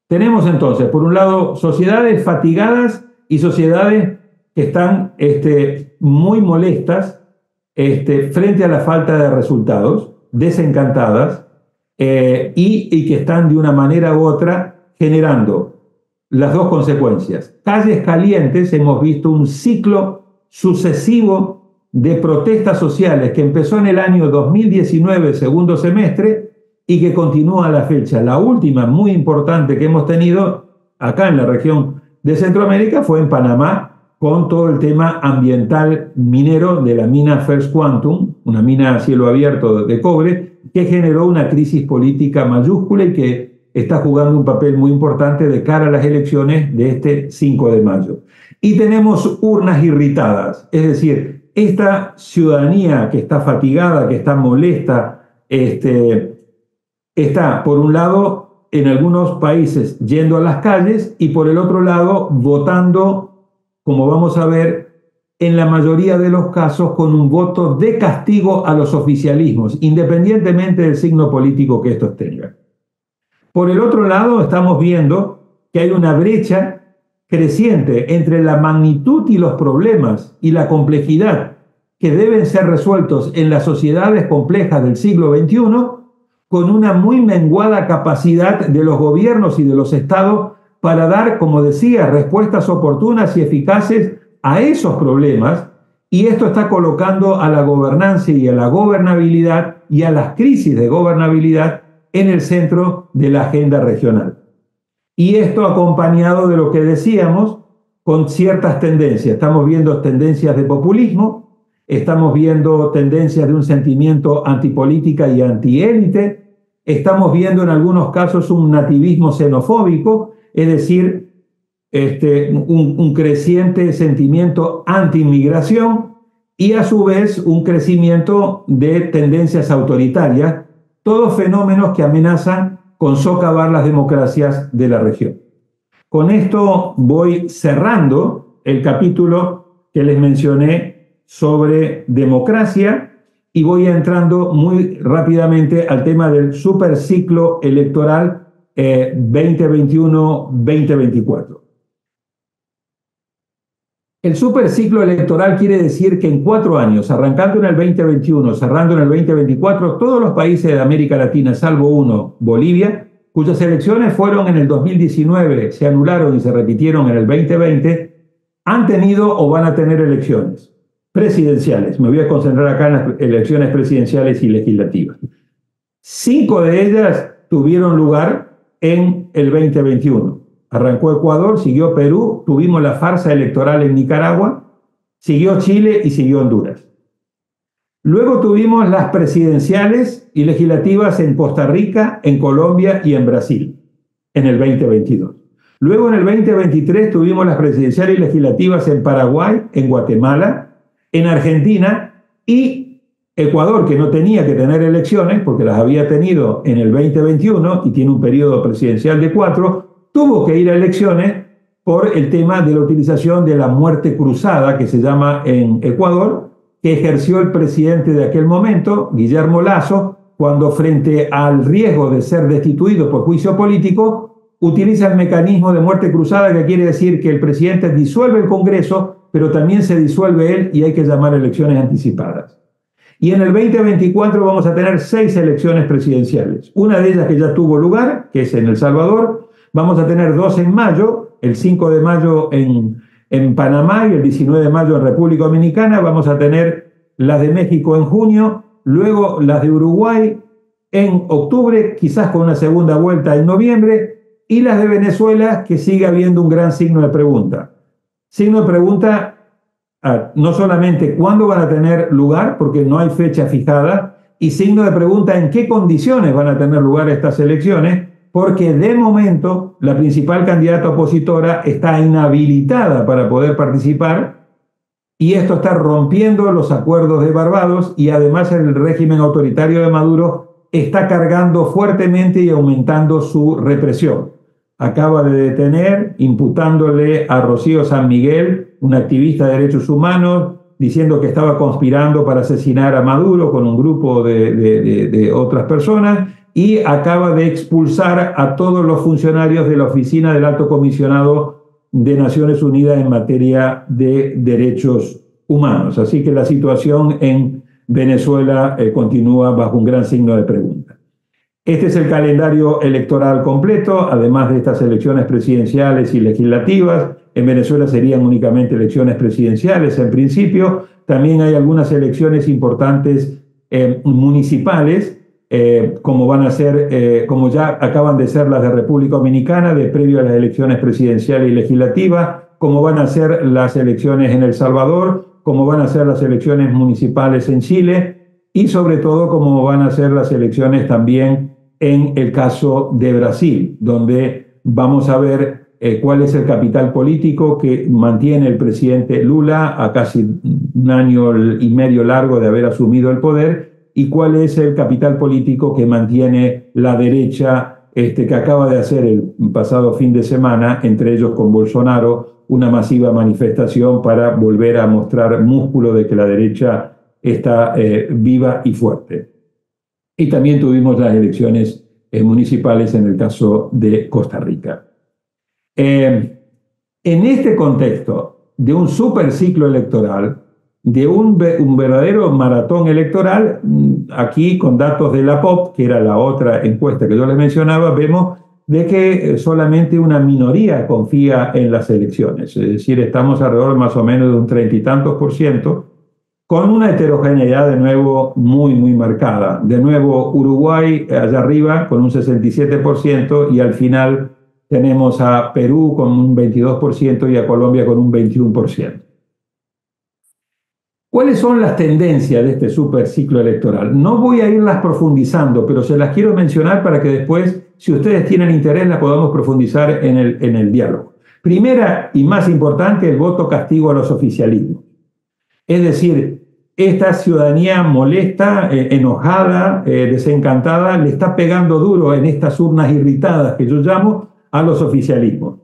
Tenemos entonces, por un lado, sociedades fatigadas y sociedades que están muy molestas frente a la falta de resultados, desencantadas, y que están de una manera u otra generando las dos consecuencias. Calles calientes, hemos visto un ciclo sucesivo de protestas sociales que empezó en el año 2019, segundo semestre, y que continúa a la fecha. La última muy importante que hemos tenido acá en la región de Centroamérica fue en Panamá, con todo el tema ambiental minero de la mina First Quantum, una mina a cielo abierto de cobre, que generó una crisis política mayúscula y que está jugando un papel muy importante de cara a las elecciones de este 5 de mayo. Y tenemos urnas irritadas, es decir, esta ciudadanía que está fatigada, que está molesta, está, por un lado, en algunos países yendo a las calles y por el otro lado votando, como vamos a ver, en la mayoría de los casos con un voto de castigo a los oficialismos, independientemente del signo político que estos tengan. Por el otro lado, estamos viendo que hay una brecha creciente entre la magnitud y los problemas y la complejidad que deben ser resueltos en las sociedades complejas del siglo XXI, con una muy menguada capacidad de los gobiernos y de los estados para dar, como decía, respuestas oportunas y eficaces a esos problemas, y esto está colocando a la gobernanza y a la gobernabilidad y a las crisis de gobernabilidad en el centro de la agenda regional. Y esto acompañado de lo que decíamos, con ciertas tendencias. Estamos viendo tendencias de populismo, estamos viendo tendencias de un sentimiento antipolítica y antiélite, estamos viendo en algunos casos un nativismo xenofóbico, es decir, un creciente sentimiento anti-inmigración y a su vez un crecimiento de tendencias autoritarias, todos fenómenos que amenazan con socavar las democracias de la región. Con esto voy cerrando el capítulo que les mencioné sobre democracia y voy entrando muy rápidamente al tema del superciclo electoral 2021-2024. El superciclo electoral quiere decir que en 4 años, arrancando en el 2021, cerrando en el 2024, todos los países de América Latina, salvo uno, Bolivia, cuyas elecciones fueron en el 2019, se anularon y se repitieron en el 2020, han tenido o van a tener elecciones presidenciales. Me voy a concentrar acá en las elecciones presidenciales y legislativas. 5 de ellas tuvieron lugar en el 2021. Arrancó Ecuador, siguió Perú, tuvimos la farsa electoral en Nicaragua, siguió Chile y siguió Honduras. Luego tuvimos las presidenciales y legislativas en Costa Rica, en Colombia y en Brasil, en el 2022. Luego en el 2023 tuvimos las presidenciales y legislativas en Paraguay, en Guatemala, en Argentina y Ecuador, que no tenía que tener elecciones porque las había tenido en el 2021 y tiene un periodo presidencial de 4, tuvo que ir a elecciones por el tema de la utilización de la muerte cruzada, que se llama en Ecuador, que ejerció el presidente de aquel momento, Guillermo Lasso, cuando frente al riesgo de ser destituido por juicio político, utiliza el mecanismo de muerte cruzada, que quiere decir que el presidente disuelve el Congreso, pero también se disuelve él y hay que llamar elecciones anticipadas. Y en el 2024 vamos a tener 6 elecciones presidenciales. Una de ellas que ya tuvo lugar, que es en El Salvador. Vamos a tener 2 en mayo, el 5 de mayo en Panamá y el 19 de mayo en República Dominicana. Vamos a tener las de México en junio, luego las de Uruguay en octubre, quizás con una segunda vuelta en noviembre, y las de Venezuela, que sigue habiendo un gran signo de pregunta. Signo de pregunta, no solamente cuándo van a tener lugar, porque no hay fecha fijada, y signo de pregunta en qué condiciones van a tener lugar estas elecciones, porque de momento la principal candidata opositora está inhabilitada para poder participar y esto está rompiendo los acuerdos de Barbados y además el régimen autoritario de Maduro está cargando fuertemente y aumentando su represión. Acaba de detener, imputándole a Rocío San Miguel, una activista de derechos humanos, diciendo que estaba conspirando para asesinar a Maduro con un grupo de otras personas, y acaba de expulsar a todos los funcionarios de la Oficina del Alto Comisionado de Naciones Unidas en materia de derechos humanos. Así que la situación en Venezuela continúa bajo un gran signo de pregunta. Este es el calendario electoral completo, además de estas elecciones presidenciales y legislativas. En Venezuela serían únicamente elecciones presidenciales en principio. También hay algunas elecciones importantes municipales, como van a ser, como ya acaban de ser las de República Dominicana, de previo a las elecciones presidenciales y legislativas, como van a ser las elecciones en El Salvador, como van a ser las elecciones municipales en Chile y sobre todo como van a ser las elecciones también en el caso de Brasil, donde vamos a ver cuál es el capital político que mantiene el presidente Lula a casi 1 año y medio largo de haber asumido el poder, y cuál es el capital político que mantiene la derecha que acaba de hacer el pasado fin de semana, entre ellos con Bolsonaro, una masiva manifestación para volver a mostrar músculo de que la derecha está viva y fuerte. Y también tuvimos las elecciones municipales en el caso de Costa Rica. En este contexto de un super ciclo electoral, de un verdadero maratón electoral, aquí con datos de la POP, que era la otra encuesta que yo les mencionaba, vemos de que solamente una minoría confía en las elecciones. Es decir, estamos alrededor más o menos de un 30 y tantos %, con una heterogeneidad de nuevo muy, muy marcada. De nuevo, Uruguay allá arriba con un 67% y al final tenemos a Perú con un 22% y a Colombia con un 21%. ¿Cuáles son las tendencias de este super ciclo electoral? No voy a irlas profundizando, pero se las quiero mencionar para que después, si ustedes tienen interés, las podamos profundizar en el diálogo. Primera y más importante, el voto castigo a los oficialismos. Es decir, esta ciudadanía molesta, enojada, desencantada, le está pegando duro en estas urnas irritadas que yo llamo a los oficialismos.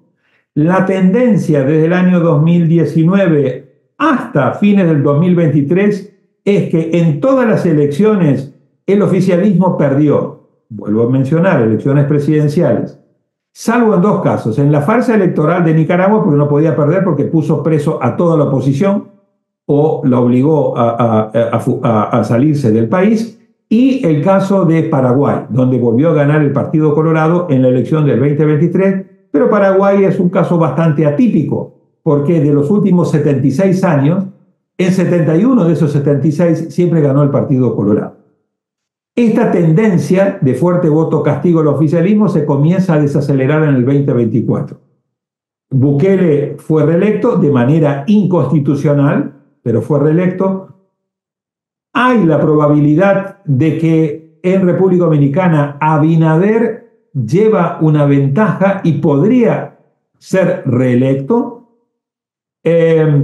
La tendencia desde el año 2019 hasta fines del 2023 es que en todas las elecciones el oficialismo perdió. Vuelvo a mencionar, elecciones presidenciales. Salvo en dos casos, en la farsa electoral de Nicaragua, porque no podía perder porque puso preso a toda la oposición o la obligó a salirse del país, y el caso de Paraguay, donde volvió a ganar el Partido Colorado en la elección del 2023, pero Paraguay es un caso bastante atípico, porque de los últimos 76 años, en 71 de esos 76 siempre ganó el Partido Colorado. Esta tendencia de fuerte voto castigo al oficialismo se comienza a desacelerar en el 2024. Bukele fue reelecto de manera inconstitucional, pero fue reelecto. Hay la probabilidad de que en República Dominicana Abinader lleva una ventaja y podría ser reelecto,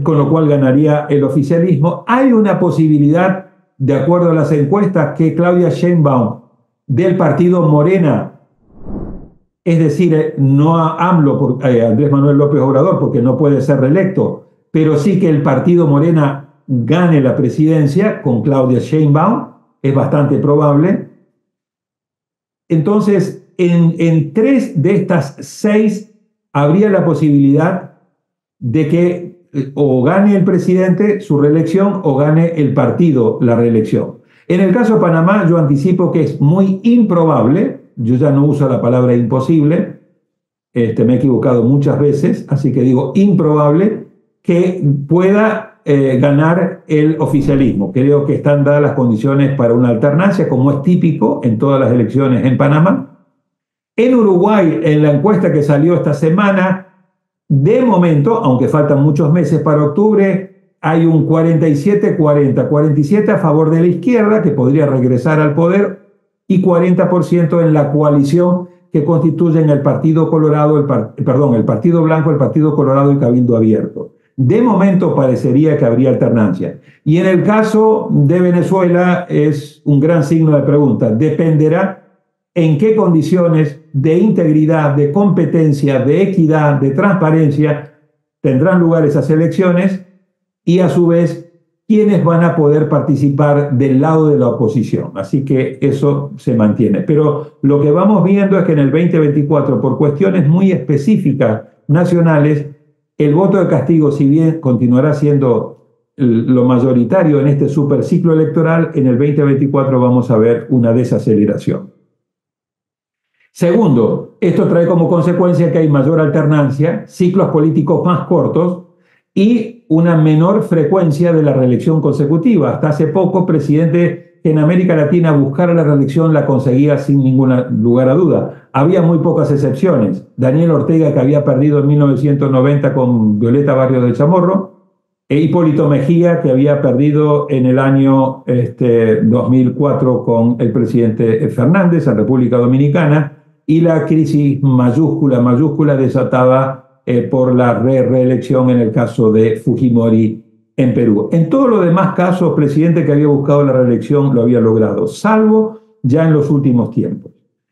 con lo cual ganaría el oficialismo. Hay una posibilidad, de acuerdo a las encuestas, que Claudia Sheinbaum del partido Morena, es decir, no a AMLO, Andrés Manuel López Obrador, porque no puede ser reelecto, pero sí que el partido Morena gane la presidencia con Claudia Sheinbaum, es bastante probable. Entonces, en 3 de estas 6 habría la posibilidad de que o gane el presidente su reelección o gane el partido la reelección. En el caso de Panamá, yo anticipo que es muy improbable, yo ya no uso la palabra imposible, me he equivocado muchas veces, así que digo improbable, que pueda ganar el oficialismo. Creo que están dadas las condiciones para una alternancia, como es típico en todas las elecciones en Panamá. En Uruguay, en la encuesta que salió esta semana, de momento, aunque faltan muchos meses para octubre, hay un 47-40, 47 a favor de la izquierda, que podría regresar al poder, y 40% en la coalición que constituyen el Partido Colorado, el Partido Blanco, el Partido Colorado y Cabildo Abierto. De momento parecería que habría alternancia. Y en el caso de Venezuela es un gran signo de pregunta. Dependerá en qué condiciones de integridad, de competencia, de equidad, de transparencia tendrán lugar esas elecciones y a su vez quiénes van a poder participar del lado de la oposición. Así que eso se mantiene. Pero lo que vamos viendo es que en el 2024, por cuestiones muy específicas nacionales, el voto de castigo, si bien continuará siendo lo mayoritario en este superciclo electoral, en el 2024 vamos a ver una desaceleración. Segundo, esto trae como consecuencia que hay mayor alternancia, ciclos políticos más cortos y una menor frecuencia de la reelección consecutiva. Hasta hace poco, presidente que en América Latina buscara la reelección la conseguía sin ningún lugar a duda. Había muy pocas excepciones. Daniel Ortega, que había perdido en 1990 con Violeta Barrios del Chamorro, e Hipólito Mejía, que había perdido en el año 2004 con el presidente Fernández en República Dominicana, y la crisis mayúscula desatada por la reelección en el caso de Fujimori en Perú. En todos los demás casos, presidente que había buscado la reelección lo había logrado, salvo ya en los últimos tiempos.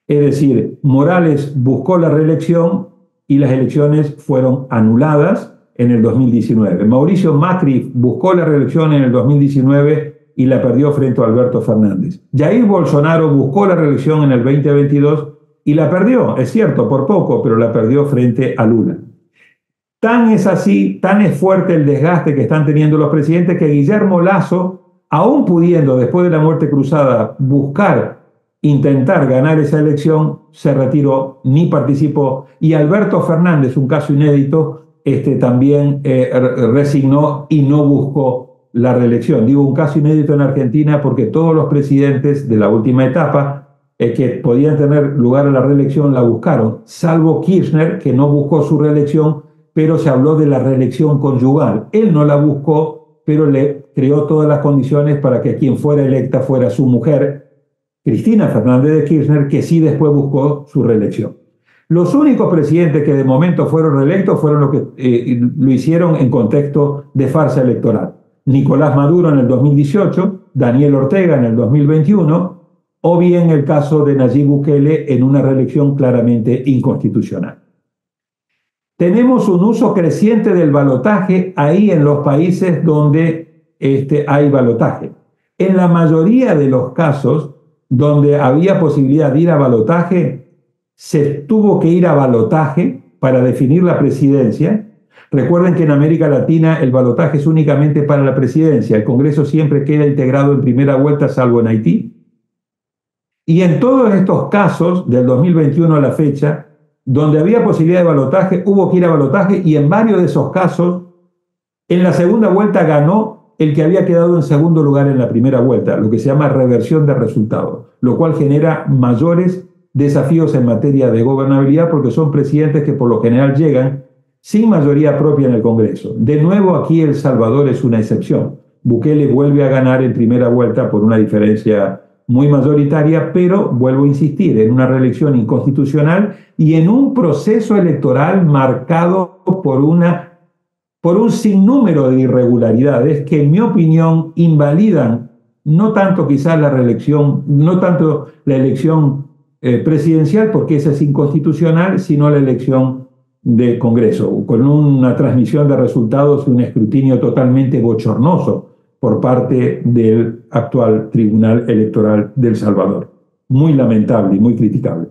Es decir, Morales buscó la reelección y las elecciones fueron anuladas en el 2019. Mauricio Macri buscó la reelección en el 2019 y la perdió frente a Alberto Fernández. Jair Bolsonaro buscó la reelección en el 2022 y la perdió, es cierto, por poco, pero la perdió frente a Lula. Tan es así, tan es fuerte el desgaste que están teniendo los presidentes que Guillermo Lasso, aún pudiendo después de la muerte cruzada intentar ganar esa elección, se retiró, ni participó. Y Alberto Fernández, un caso inédito, también resignó y no buscó la reelección. Digo un caso inédito en Argentina porque todos los presidentes de la última etapa que podían tener lugar a la reelección la buscaron, salvo Kirchner, que no buscó su reelección, pero se habló de la reelección conyugal. Él no la buscó, pero le creó todas las condiciones para que quien fuera electa fuera su mujer, Cristina Fernández de Kirchner, que sí después buscó su reelección. Los únicos presidentes que de momento fueron reelectos fueron los que lo hicieron en contexto de farsa electoral. Nicolás Maduro en el 2018, Daniel Ortega en el 2021, o bien el caso de Nayib Bukele en una reelección claramente inconstitucional. Tenemos un uso creciente del balotaje ahí en los países donde hay balotaje. En la mayoría de los casos donde había posibilidad de ir a balotaje, se tuvo que ir a balotaje para definir la presidencia. Recuerden que en América Latina el balotaje es únicamente para la presidencia. El Congreso siempre queda integrado en primera vuelta, salvo en Haití. Y en todos estos casos, del 2021 a la fecha, donde había posibilidad de balotaje, hubo que ir a balotaje y en varios de esos casos, en la segunda vuelta ganó el que había quedado en segundo lugar en la primera vuelta, lo que se llama reversión de resultados, lo cual genera mayores desafíos en materia de gobernabilidad porque son presidentes que por lo general llegan sin mayoría propia en el Congreso. De nuevo aquí El Salvador es una excepción. Bukele vuelve a ganar en primera vuelta por una diferencia muy mayoritaria, pero vuelvo a insistir, en una reelección inconstitucional y en un proceso electoral marcado por un sinnúmero de irregularidades que, en mi opinión, invalidan no tanto quizás la reelección, no tanto la elección presidencial, porque esa es inconstitucional, sino la elección de Congreso, con una transmisión de resultados y un escrutinio totalmente bochornoso por parte del actual Tribunal Electoral de El Salvador. Muy lamentable y muy criticable.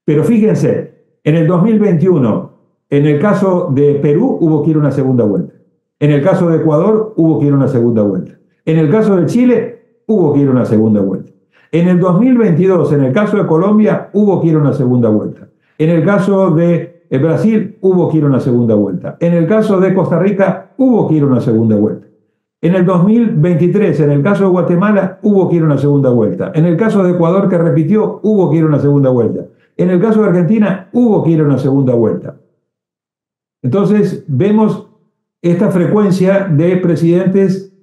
Pero fíjense, en el 2021, en el caso de Perú hubo que ir a una segunda vuelta. En el caso de Ecuador hubo que ir a una segunda vuelta. En el caso de Chile hubo que ir a una segunda vuelta. En el 2022, en el caso de Colombia, hubo que ir a una segunda vuelta. En el caso de Brasil hubo que ir a una segunda vuelta. En el caso de Costa Rica hubo que ir a una segunda vuelta. En el 2023, en el caso de Guatemala, hubo que ir a una segunda vuelta. En el caso de Ecuador, que repitió, hubo que ir a una segunda vuelta. En el caso de Argentina, hubo que ir a una segunda vuelta. Entonces, vemos esta frecuencia de presidentes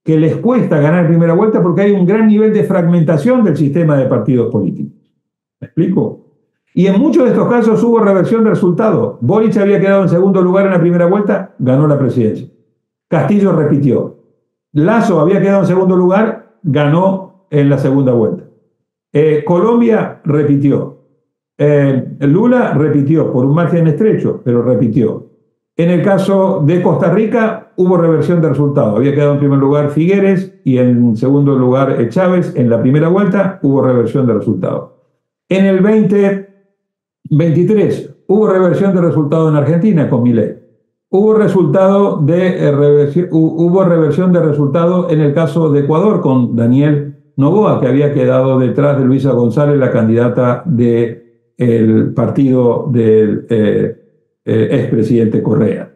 que les cuesta ganar primera vuelta porque hay un gran nivel de fragmentación del sistema de partidos políticos. ¿Me explico? Y en muchos de estos casos hubo reversión de resultados. Boric había quedado en segundo lugar en la primera vuelta, ganó la presidencia. Castillo repitió. Lasso había quedado en segundo lugar, ganó en la segunda vuelta. Colombia repitió. Lula repitió por un margen estrecho, pero repitió. En el caso de Costa Rica hubo reversión de resultados. Había quedado en primer lugar Figueres y en segundo lugar Chávez. En la primera vuelta hubo reversión de resultados. En el 2023 hubo reversión de resultados en Argentina con Milei. Hubo reversión de resultados en el caso de Ecuador con Daniel Noboa, que había quedado detrás de Luisa González, la candidata del partido del expresidente Correa.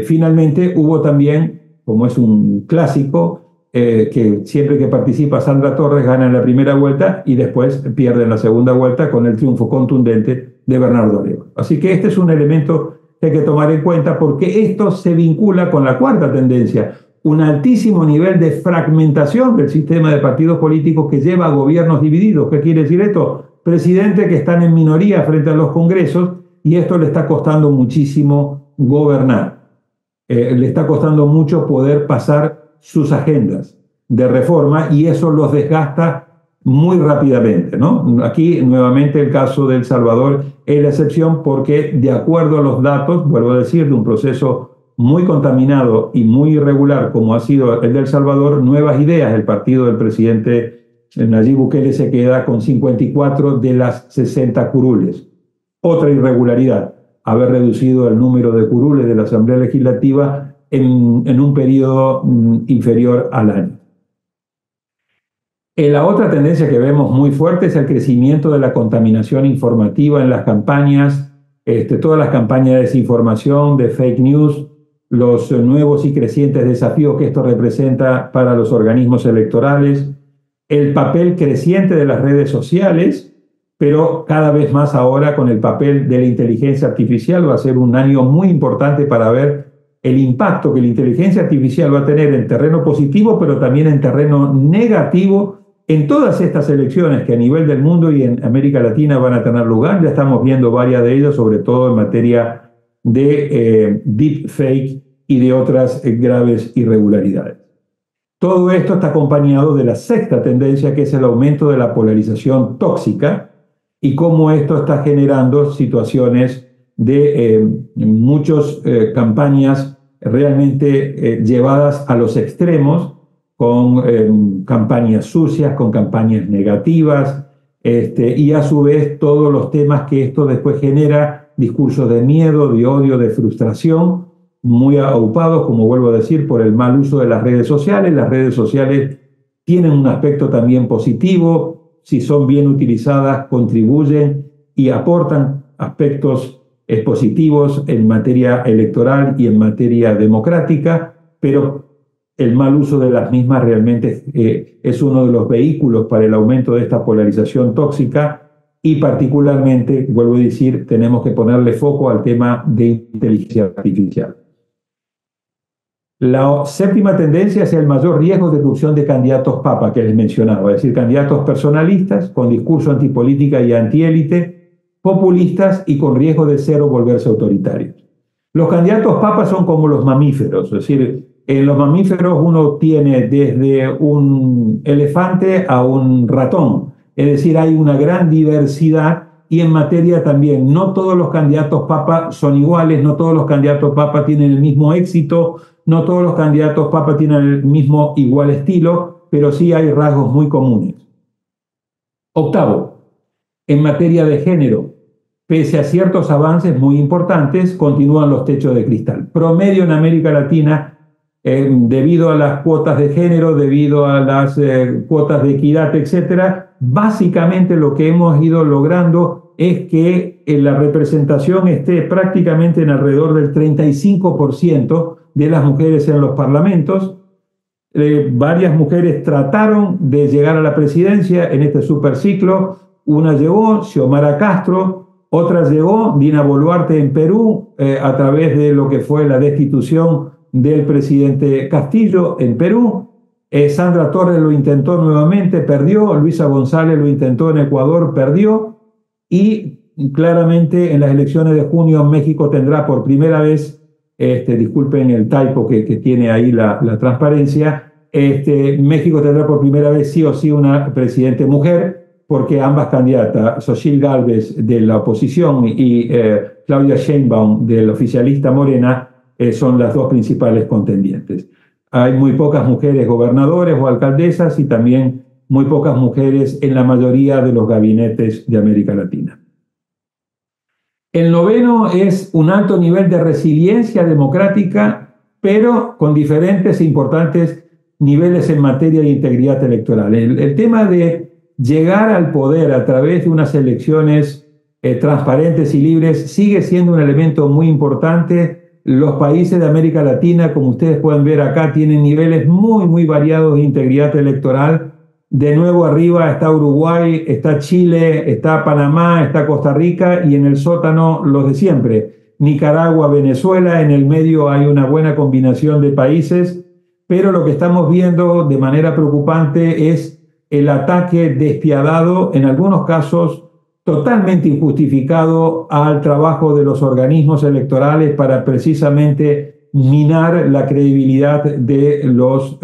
Finalmente hubo también, como es un clásico, que siempre que participa Sandra Torres gana en la primera vuelta y después pierde en la segunda vuelta con el triunfo contundente de Bernardo Arevalo. Así que este es un elemento que hay que tomar en cuenta porque esto se vincula con la cuarta tendencia, un altísimo nivel de fragmentación del sistema de partidos políticos que lleva a gobiernos divididos. ¿Qué quiere decir esto? Presidentes que están en minoría frente a los congresos y esto le está costando muchísimo gobernar. Le está costando mucho poder pasar sus agendas de reforma y eso los desgasta muy rápidamente, ¿no? Aquí nuevamente el caso de El Salvador es la excepción porque de acuerdo a los datos, vuelvo a decir, de un proceso muy contaminado y muy irregular como ha sido el de El Salvador, Nuevas Ideas, el partido del presidente Nayib Bukele, se queda con 54 de las 60 curules. Otra irregularidad, haber reducido el número de curules de la Asamblea Legislativa en un periodo inferior al año. La otra tendencia que vemos muy fuerte es el crecimiento de la contaminación informativa en las campañas, todas las campañas de desinformación, de fake news, los nuevos y crecientes desafíos que esto representa para los organismos electorales, el papel creciente de las redes sociales, pero cada vez más ahora con el papel de la inteligencia artificial. Va a ser un año muy importante para ver el impacto que la inteligencia artificial va a tener en terreno positivo, pero también en terreno negativo en todas estas elecciones que a nivel del mundo y en América Latina van a tener lugar. Ya estamos viendo varias de ellas, sobre todo en materia de deepfake y de otras graves irregularidades. Todo esto está acompañado de la sexta tendencia, que es el aumento de la polarización tóxica y cómo esto está generando situaciones de muchas campañas realmente llevadas a los extremos, con campañas sucias, con campañas negativas, y a su vez todos los temas que esto después genera, discursos de miedo, de odio, de frustración, muy aupados, como vuelvo a decir, por el mal uso de las redes sociales. Las redes sociales tienen un aspecto también positivo, si son bien utilizadas, contribuyen y aportan aspectos positivos en materia electoral y en materia democrática, pero el mal uso de las mismas realmente es uno de los vehículos para el aumento de esta polarización tóxica y particularmente, vuelvo a decir, tenemos que ponerle foco al tema de inteligencia artificial. La séptima tendencia es el mayor riesgo de erupción de candidatos papa que les mencionaba, es decir, candidatos personalistas con discurso antipolítica y antiélite, populistas y con riesgo de ser o volverse autoritarios. Los candidatos papas son como los mamíferos, es decir, en los mamíferos uno tiene desde un elefante a un ratón, es decir, hay una gran diversidad y en materia también, no todos los candidatos papa son iguales, no todos los candidatos papa tienen el mismo éxito, no todos los candidatos papa tienen el mismo igual estilo, pero sí hay rasgos muy comunes. Octavo, en materia de género, pese a ciertos avances muy importantes, continúan los techos de cristal. Promedio en América Latina, debido a las cuotas de género, debido a las cuotas de equidad, etcétera, básicamente lo que hemos ido logrando es que la representación esté prácticamente en alrededor del 35% de las mujeres en los parlamentos. Varias mujeres trataron de llegar a la presidencia en este superciclo. Una llegó, Xiomara Castro, otra llegó, Dina Boluarte en Perú, a través de lo que fue la destitución del presidente Castillo en Perú. Sandra Torres lo intentó nuevamente, perdió. Luisa González lo intentó en Ecuador, perdió. Y claramente en las elecciones de junio México tendrá por primera vez, disculpen el typo que tiene ahí la transparencia, México tendrá por primera vez sí o sí una presidente mujer, porque ambas candidatas, Xochitl Gálvez de la oposición y Claudia Sheinbaum del oficialista Morena, son las dos principales contendientes. Hay muy pocas mujeres gobernadores o alcaldesas y también muy pocas mujeres en la mayoría de los gabinetes de América Latina. El noveno es un alto nivel de resiliencia democrática, pero con diferentes e importantes niveles en materia de integridad electoral. El tema de llegar al poder a través de unas elecciones transparentes y libres sigue siendo un elemento muy importante. Los países de América Latina, como ustedes pueden ver acá, tienen niveles muy variados de integridad electoral. De nuevo arriba está Uruguay, está Chile, está Panamá, está Costa Rica y en el sótano los de siempre. Nicaragua, Venezuela, en el medio hay una buena combinación de países, pero lo que estamos viendo de manera preocupante es el ataque despiadado, en algunos casos totalmente injustificado, al trabajo de los organismos electorales para precisamente minar la credibilidad de los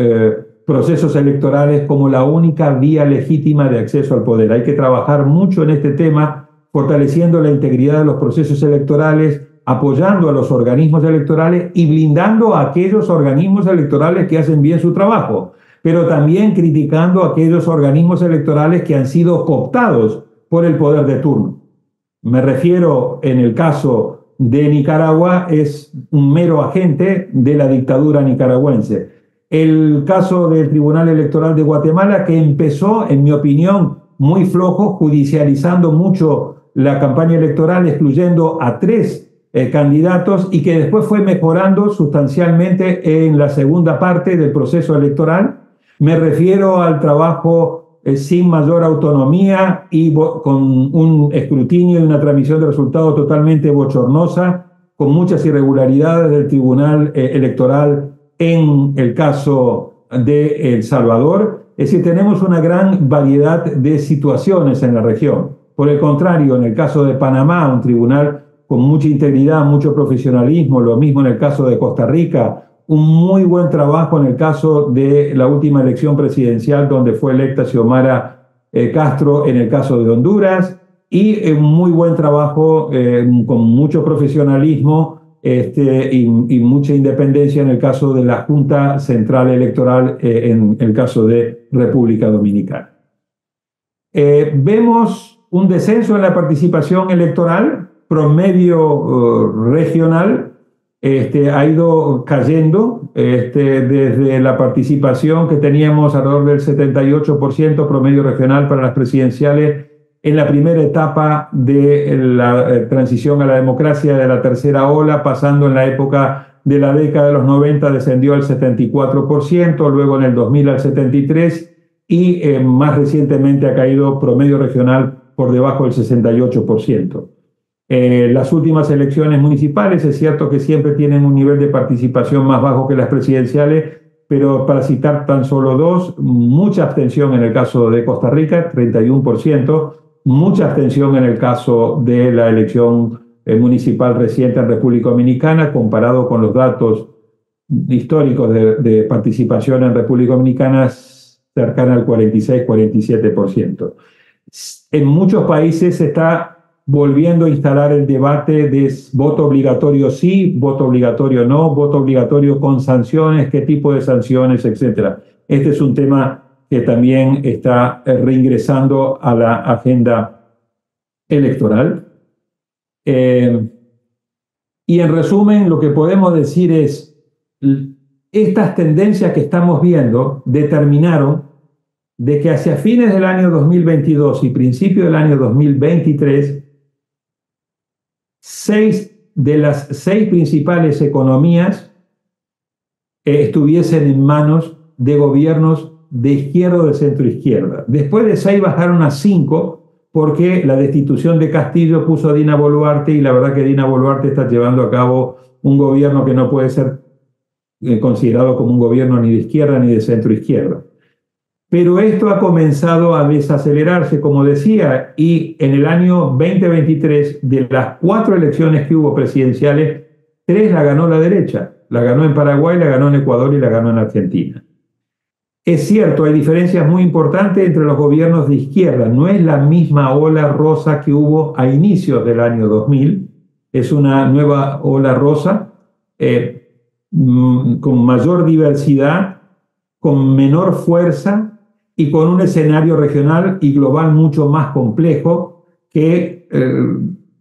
procesos electorales como la única vía legítima de acceso al poder. Hay que trabajar mucho en este tema, fortaleciendo la integridad de los procesos electorales, apoyando a los organismos electorales y blindando a aquellos organismos electorales que hacen bien su trabajo, pero también criticando a aquellos organismos electorales que han sido cooptados por el poder de turno. Me refiero, en el caso de Nicaragua, es un mero agente de la dictadura nicaragüense. El caso del Tribunal Electoral de Guatemala, que empezó, en mi opinión, muy flojo, judicializando mucho la campaña electoral, excluyendo a 3 candidatos, y que después fue mejorando sustancialmente en la segunda parte del proceso electoral. Me refiero al trabajo sin mayor autonomía y con un escrutinio y una transmisión de resultados totalmente bochornosa, con muchas irregularidades del Tribunal Electoral en el caso de El Salvador. Es decir, tenemos una gran variedad de situaciones en la región. Por el contrario, en el caso de Panamá, un tribunal con mucha integridad, mucho profesionalismo, lo mismo en el caso de Costa Rica, un muy buen trabajo en el caso de la última elección presidencial donde fue electa Xiomara Castro, en el caso de Honduras, y un muy buen trabajo con mucho profesionalismo y mucha independencia en el caso de la Junta Central Electoral en el caso de República Dominicana. Vemos un descenso en la participación electoral, promedio regional, ha ido cayendo desde la participación que teníamos alrededor del 78% promedio regional para las presidenciales en la primera etapa de la transición a la democracia de la tercera ola, pasando en la época de la década de los 90 descendió al 74%, luego en el 2000 al 73% y más recientemente ha caído promedio regional por debajo del 68%. Las últimas elecciones municipales es cierto que siempre tienen un nivel de participación más bajo que las presidenciales, pero para citar tan solo 2, mucha abstención en el caso de Costa Rica, 31%, mucha abstención en el caso de la elección municipal reciente en República Dominicana, comparado con los datos históricos de participación en República Dominicana, cercana al 46-47%. En muchos países se está volviendo a instalar el debate de voto obligatorio sí, voto obligatorio no, voto obligatorio con sanciones, qué tipo de sanciones, etc. Este es un tema que también está reingresando a la agenda electoral. Y en resumen, lo que podemos decir es, estas tendencias que estamos viendo determinaron de que hacia fines del año 2022 y principio del año 2023, 6 de las 6 principales economías estuviesen en manos de gobiernos de izquierda o de centro-izquierda. Después de 6 bajaron a 5 porque la destitución de Castillo puso a Dina Boluarte, y la verdad que Dina Boluarte está llevando a cabo un gobierno que no puede ser considerado como un gobierno ni de izquierda ni de centro-izquierda. Pero esto ha comenzado a desacelerarse, como decía, y en el año 2023, de las 4 elecciones que hubo presidenciales, 3 la ganó la derecha. La ganó en Paraguay, la ganó en Ecuador y la ganó en Argentina. Es cierto, hay diferencias muy importantes entre los gobiernos de izquierda. No es la misma ola rosa que hubo a inicios del año 2000. Es una nueva ola rosa con mayor diversidad, con menor fuerza, y con un escenario regional y global mucho más complejo que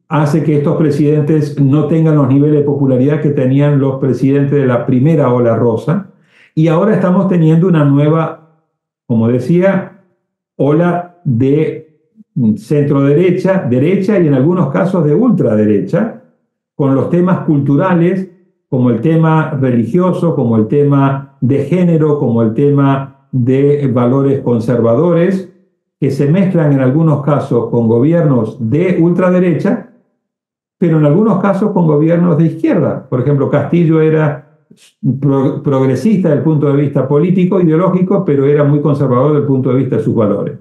hace que estos presidentes no tengan los niveles de popularidad que tenían los presidentes de la primera ola rosa. Y ahora estamos teniendo una nueva, como decía, ola de centro-derecha, derecha y en algunos casos de ultraderecha, con los temas culturales, como el tema religioso, como el tema de género, como el tema de valores conservadores, que se mezclan en algunos casos con gobiernos de ultraderecha, pero en algunos casos con gobiernos de izquierda. Por ejemplo, Castillo era progresista desde el punto de vista político, ideológico, pero era muy conservador desde el punto de vista de sus valores.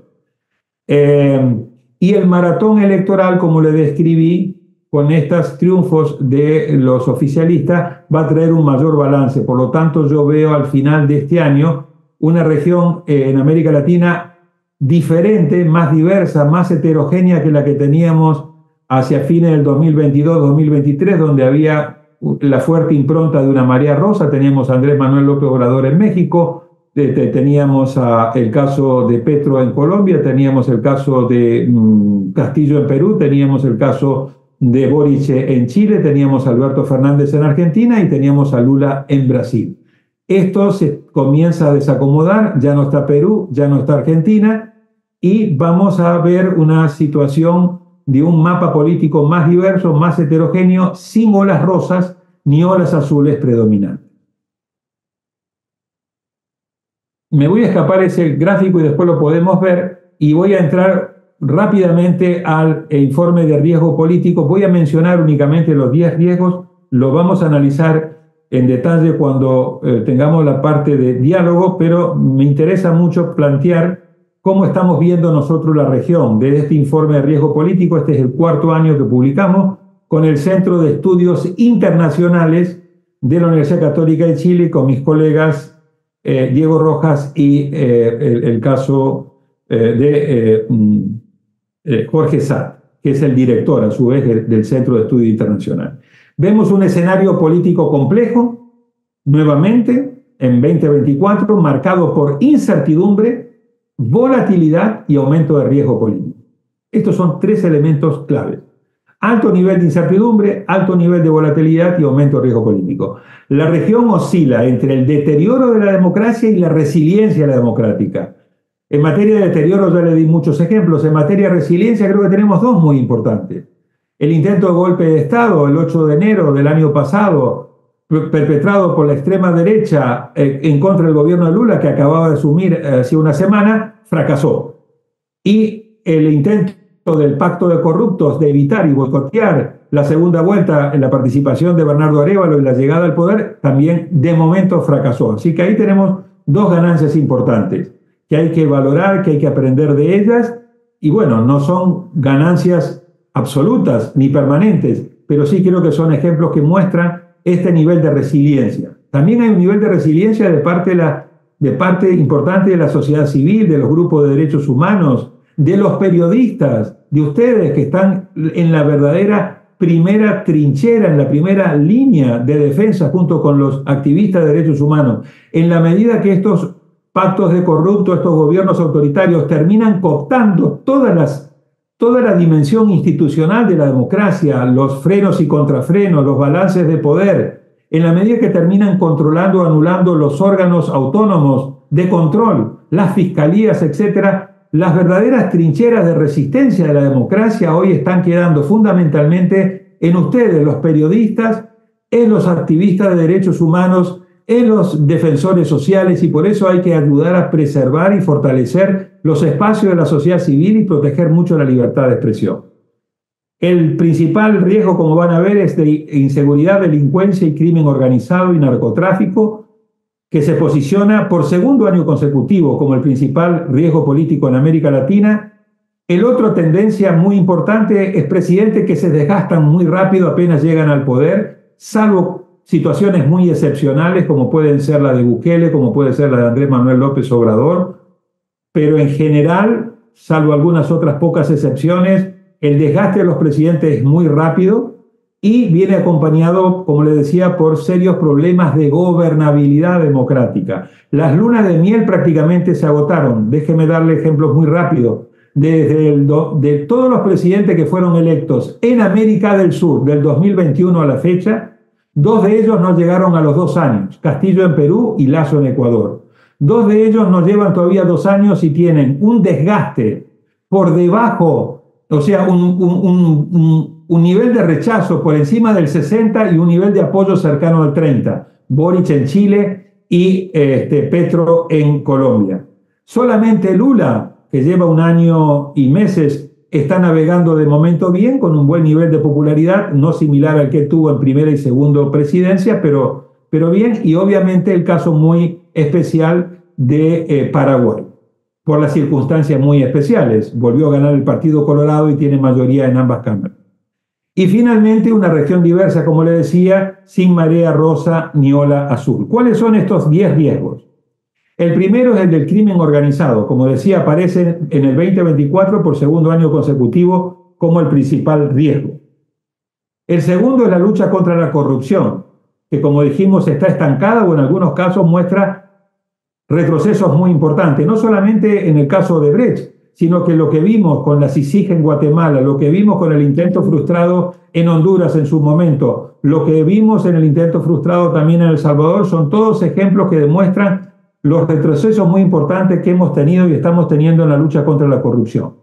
Y el maratón electoral, como le describí, con estos triunfos de los oficialistas, va a traer un mayor balance. Por lo tanto, yo veo al final de este año una región en América Latina diferente, más diversa, más heterogénea que la que teníamos hacia fines del 2022-2023, donde había la fuerte impronta de una marea rosa. Teníamos a Andrés Manuel López Obrador en México, teníamos el caso de Petro en Colombia, teníamos el caso de Castillo en Perú, teníamos el caso de Boric en Chile, teníamos a Alberto Fernández en Argentina y teníamos a Lula en Brasil. Esto se comienza a desacomodar, ya no está Perú, ya no está Argentina, y vamos a ver una situación de un mapa político más diverso, más heterogéneo, sin olas rosas ni olas azules predominantes. Me voy a escapar ese gráfico y después lo podemos ver, y voy a entrar rápidamente al informe de riesgo político. Voy a mencionar únicamente los 10 riesgos, lo vamos a analizar en detalle cuando tengamos la parte de diálogo, pero me interesa mucho plantear cómo estamos viendo nosotros la región de este informe de riesgo político. Este es el 4º año que publicamos con el Centro de Estudios Internacionales de la Universidad Católica de Chile, con mis colegas Diego Rojas y el caso de Jorge Satt, que es el director a su vez del Centro de Estudio Internacional. Vemos un escenario político complejo, nuevamente, en 2024, marcado por incertidumbre, volatilidad y aumento de riesgo político. Estos son 3 elementos claves. Alto nivel de incertidumbre, alto nivel de volatilidad y aumento de riesgo político. La región oscila entre el deterioro de la democracia y la resiliencia de la democrática. En materia de deterioro ya le di muchos ejemplos. En materia de resiliencia creo que tenemos 2 muy importantes. El intento de golpe de Estado el 8 de enero del año pasado, perpetrado por la extrema derecha en contra del gobierno de Lula, que acababa de asumir hace una semana, fracasó. Y el intento del pacto de corruptos de evitar y boicotear la segunda vuelta en la participación de Bernardo Arévalo y la llegada al poder también de momento fracasó. Así que ahí tenemos 2 ganancias importantes que hay que valorar, que hay que aprender de ellas, y bueno, no son ganancias absolutas ni permanentes, pero sí creo que son ejemplos que muestran este nivel de resiliencia. También hay un nivel de resiliencia de parte importante de la sociedad civil, de los grupos de derechos humanos, de los periodistas, de ustedes que están en la verdadera primera trinchera, en la primera línea de defensa junto con los activistas de derechos humanos. En la medida que estos pactos de corruptos, estos gobiernos autoritarios terminan cooptando toda la dimensión institucional de la democracia, los frenos y contrafrenos, los balances de poder, en la medida que terminan controlando o anulando los órganos autónomos de control, las fiscalías, etcétera, las verdaderas trincheras de resistencia de la democracia hoy están quedando fundamentalmente en ustedes, los periodistas, en los activistas de derechos humanos, en los defensores sociales, y por eso hay que ayudar a preservar y fortalecer los espacios de la sociedad civil y proteger mucho la libertad de expresión. El principal riesgo, como van a ver, es de inseguridad, delincuencia y crimen organizado y narcotráfico, que se posiciona por 2º año consecutivo como el principal riesgo político en América Latina. El otro tendencia muy importante es presidentes que se desgastan muy rápido apenas llegan al poder, salvo situaciones muy excepcionales como pueden ser la de Bukele, como puede ser la de Andrés Manuel López Obrador, pero en general, salvo algunas otras pocas excepciones, el desgaste de los presidentes es muy rápido y viene acompañado, como les decía, por serios problemas de gobernabilidad democrática. Las lunas de miel prácticamente se agotaron. Déjenme darle ejemplos muy rápidos. De todos los presidentes que fueron electos en América del Sur del 2021 a la fecha, 2 de ellos no llegaron a los 2 años. Castillo en Perú y Lasso en Ecuador. 2 de ellos nos llevan todavía 2 años y tienen un desgaste por debajo, o sea, un nivel de rechazo por encima del 60 y un nivel de apoyo cercano al 30. Boric en Chile y Petro en Colombia. Solamente Lula, que lleva 1 año y meses, está navegando de momento bien, con un buen nivel de popularidad, no similar al que tuvo en primera y segunda presidencia, pero bien, y obviamente el caso muy especial de Paraguay, por las circunstancias muy especiales. Volvió a ganar el Partido Colorado y tiene mayoría en ambas cámaras. Y finalmente una región diversa, como le decía, sin marea rosa ni ola azul. ¿Cuáles son estos 10 riesgos? El primero es el del crimen organizado. Como decía, aparece en el 2024 por segundo año consecutivo como el principal riesgo. El segundo es la lucha contra la corrupción, que como dijimos está estancada o en algunos casos muestra retrocesos muy importantes, no solamente en el caso de Brecht, sino que lo que vimos con la CICIG en Guatemala, lo que vimos con el intento frustrado en Honduras en su momento, lo que vimos en el intento frustrado también en El Salvador, son todos ejemplos que demuestran los retrocesos muy importantes que hemos tenido y estamos teniendo en la lucha contra la corrupción.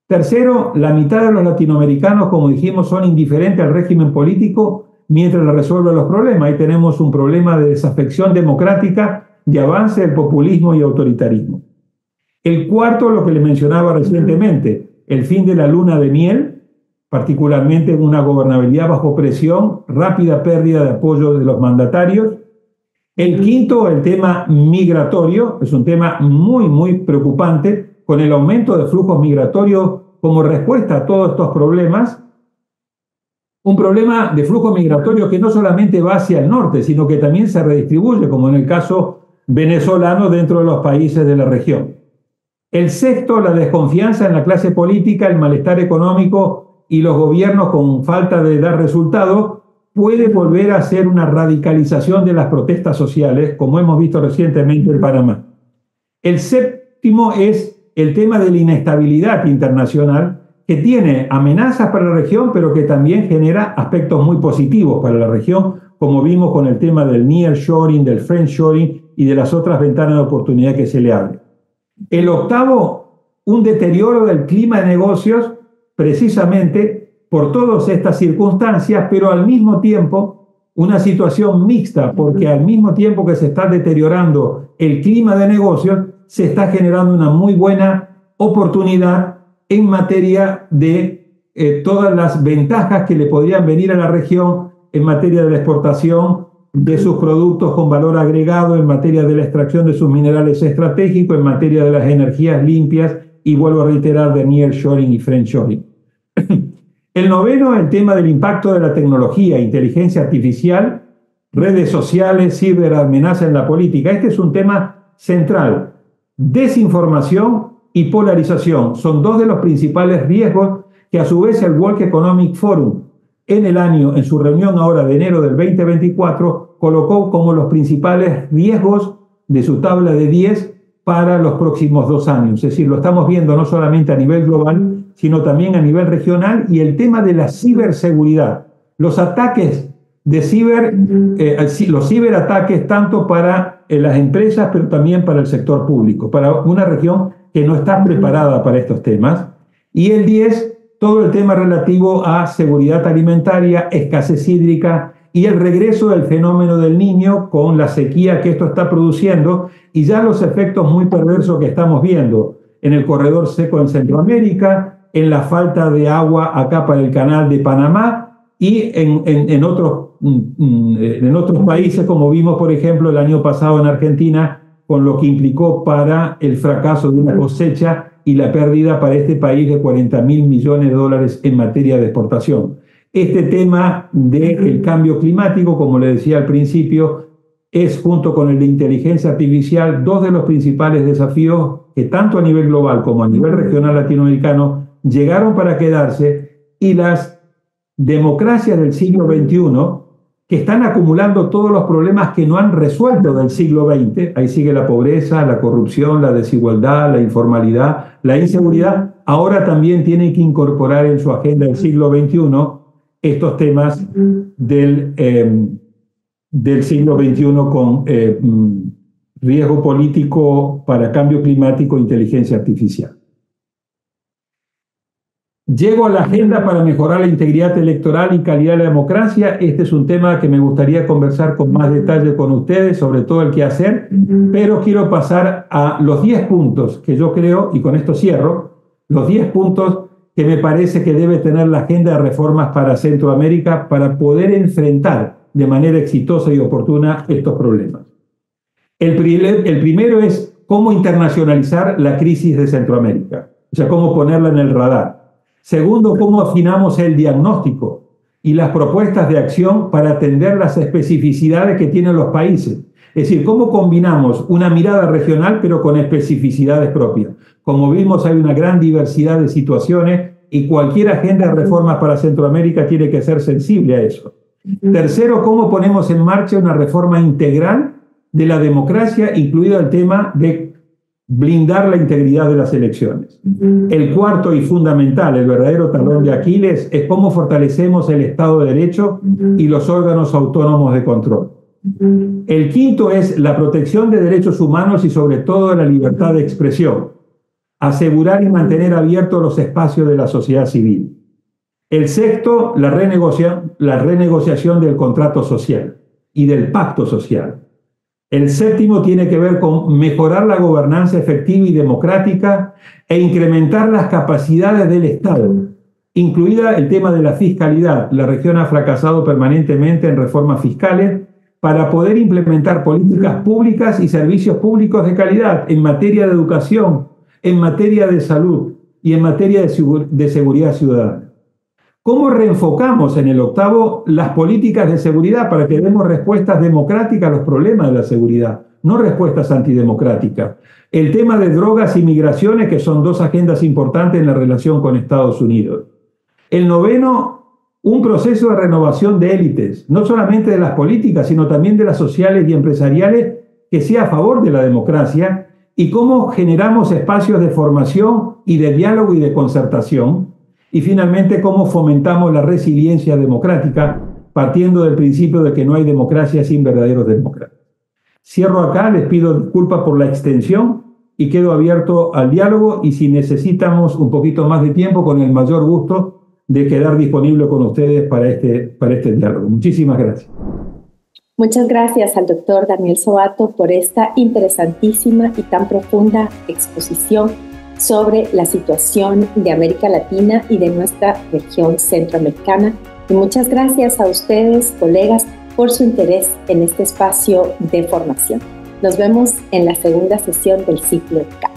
Tercero, la mitad de los latinoamericanos, como dijimos, son indiferentes al régimen político mientras le resuelve los problemas. Ahí tenemos un problema de desafección democrática, de avance del populismo y autoritarismo. El cuarto, lo que le mencionaba recientemente, el fin de la luna de miel, particularmente una gobernabilidad bajo presión, rápida pérdida de apoyo de los mandatarios. El quinto, el tema migratorio, es un tema muy preocupante, con el aumento de flujos migratorios como respuesta a todos estos problemas. Un problema de flujo migratorio que no solamente va hacia el norte, sino que también se redistribuye, como en el caso venezolano, dentro de los países de la región. El sexto, la desconfianza en la clase política, el malestar económico y los gobiernos con falta de dar resultados, puede volver a ser una radicalización de las protestas sociales, como hemos visto recientemente en Panamá. El séptimo es el tema de la inestabilidad internacional, que tiene amenazas para la región, pero que también genera aspectos muy positivos para la región, como vimos con el tema del nearshoring, del friendshoring y de las otras ventanas de oportunidad que se le abren. El octavo, un deterioro del clima de negocios, precisamente por todas estas circunstancias, pero al mismo tiempo una situación mixta, porque al mismo tiempo que se está deteriorando el clima de negocios, se está generando una muy buena oportunidad en materia de todas las ventajas que le podrían venir a la región en materia de la exportación de sus productos con valor agregado, en materia de la extracción de sus minerales estratégicos, en materia de las energías limpias y, vuelvo a reiterar, de nearshoring y friendshoring. El noveno, el tema del impacto de la tecnología, inteligencia artificial, redes sociales, ciberamenaza en la política. Este es un tema central. Desinformación y polarización son dos de los principales riesgos que a su vez el World Economic Forum en su reunión ahora de enero del 2024 colocó como los principales riesgos de su tabla de 10 para los próximos 2 años. Es decir, lo estamos viendo no solamente a nivel global, sino también a nivel regional, y el tema de la ciberseguridad. Los ataques de los ciberataques tanto para las empresas, pero también para el sector público, para una región que no está preparada para estos temas. Y el 10, todo el tema relativo a seguridad alimentaria, escasez hídrica y el regreso del fenómeno del Niño con la sequía que esto está produciendo y ya los efectos muy perversos que estamos viendo en el corredor seco en Centroamérica, en la falta de agua acá para el canal de Panamá y en otros países, como vimos, por ejemplo, el año pasado en Argentina, con lo que implicó para el fracaso de una cosecha y la pérdida para este país de $40.000 millones en materia de exportación. Este tema del cambio climático, como le decía al principio, es, junto con el de inteligencia artificial, dos de los principales desafíos que tanto a nivel global como a nivel regional latinoamericano llegaron para quedarse, y las democracias del siglo XXI, que están acumulando todos los problemas que no han resuelto del siglo XX, ahí sigue la pobreza, la corrupción, la desigualdad, la informalidad, la inseguridad, ahora también tienen que incorporar en su agenda del siglo XXI estos temas del siglo XXI con riesgo político para cambio climático e inteligencia artificial. Llego a la agenda para mejorar la integridad electoral y calidad de la democracia. Este es un tema que me gustaría conversar con más detalle con ustedes, sobre todo el qué hacer, pero quiero pasar a los 10 puntos que yo creo, y con esto cierro, los 10 puntos que me parece que debe tener la agenda de reformas para Centroamérica para poder enfrentar de manera exitosa y oportuna estos problemas. El primero es cómo internacionalizar la crisis de Centroamérica, o sea, cómo ponerla en el radar. Segundo, cómo afinamos el diagnóstico y las propuestas de acción para atender las especificidades que tienen los países. Es Es decir, cómo combinamos una mirada regional pero con especificidades propias. Como vimos, hay una gran diversidad de situaciones y cualquier agenda de reformas para Centroamérica tiene que ser sensible a eso. Tercero, cómo ponemos en marcha una reforma integral de la democracia, incluido el tema de blindar la integridad de las elecciones. El cuarto y fundamental, el verdadero talón de Aquiles, es cómo fortalecemos el Estado de Derecho y los órganos autónomos de control. El quinto es la protección de derechos humanos y sobre todo la libertad de expresión. Asegurar y mantener abiertos los espacios de la sociedad civil. El sexto, la renegociación del contrato social y del pacto social. El séptimo tiene que ver con mejorar la gobernanza efectiva y democrática e incrementar las capacidades del Estado, incluida el tema de la fiscalidad. La región ha fracasado permanentemente en reformas fiscales para poder implementar políticas públicas y servicios públicos de calidad en materia de educación, en materia de salud y en materia de seguridad ciudadana. ¿Cómo reenfocamos en el octavo las políticas de seguridad para que demos respuestas democráticas a los problemas de la seguridad, no respuestas antidemocráticas? El tema de drogas y migraciones, que son dos agendas importantes en la relación con Estados Unidos. El noveno, un proceso de renovación de élites, no solamente de las políticas, sino también de las sociales y empresariales, que sea a favor de la democracia, y cómo generamos espacios de formación y de diálogo y de concertación. Y finalmente, cómo fomentamos la resiliencia democrática, partiendo del principio de que no hay democracia sin verdaderos demócratas. Cierro acá, les pido disculpas por la extensión y quedo abierto al diálogo, y si necesitamos un poquito más de tiempo, con el mayor gusto de quedar disponible con ustedes para este diálogo. Muchísimas gracias. Muchas gracias al doctor Daniel Sobato por esta interesantísima y tan profunda exposición sobre la situación de América Latina y de nuestra región centroamericana. Y muchas gracias a ustedes, colegas, por su interés en este espacio de formación. Nos vemos en la segunda sesión del ciclo CAP.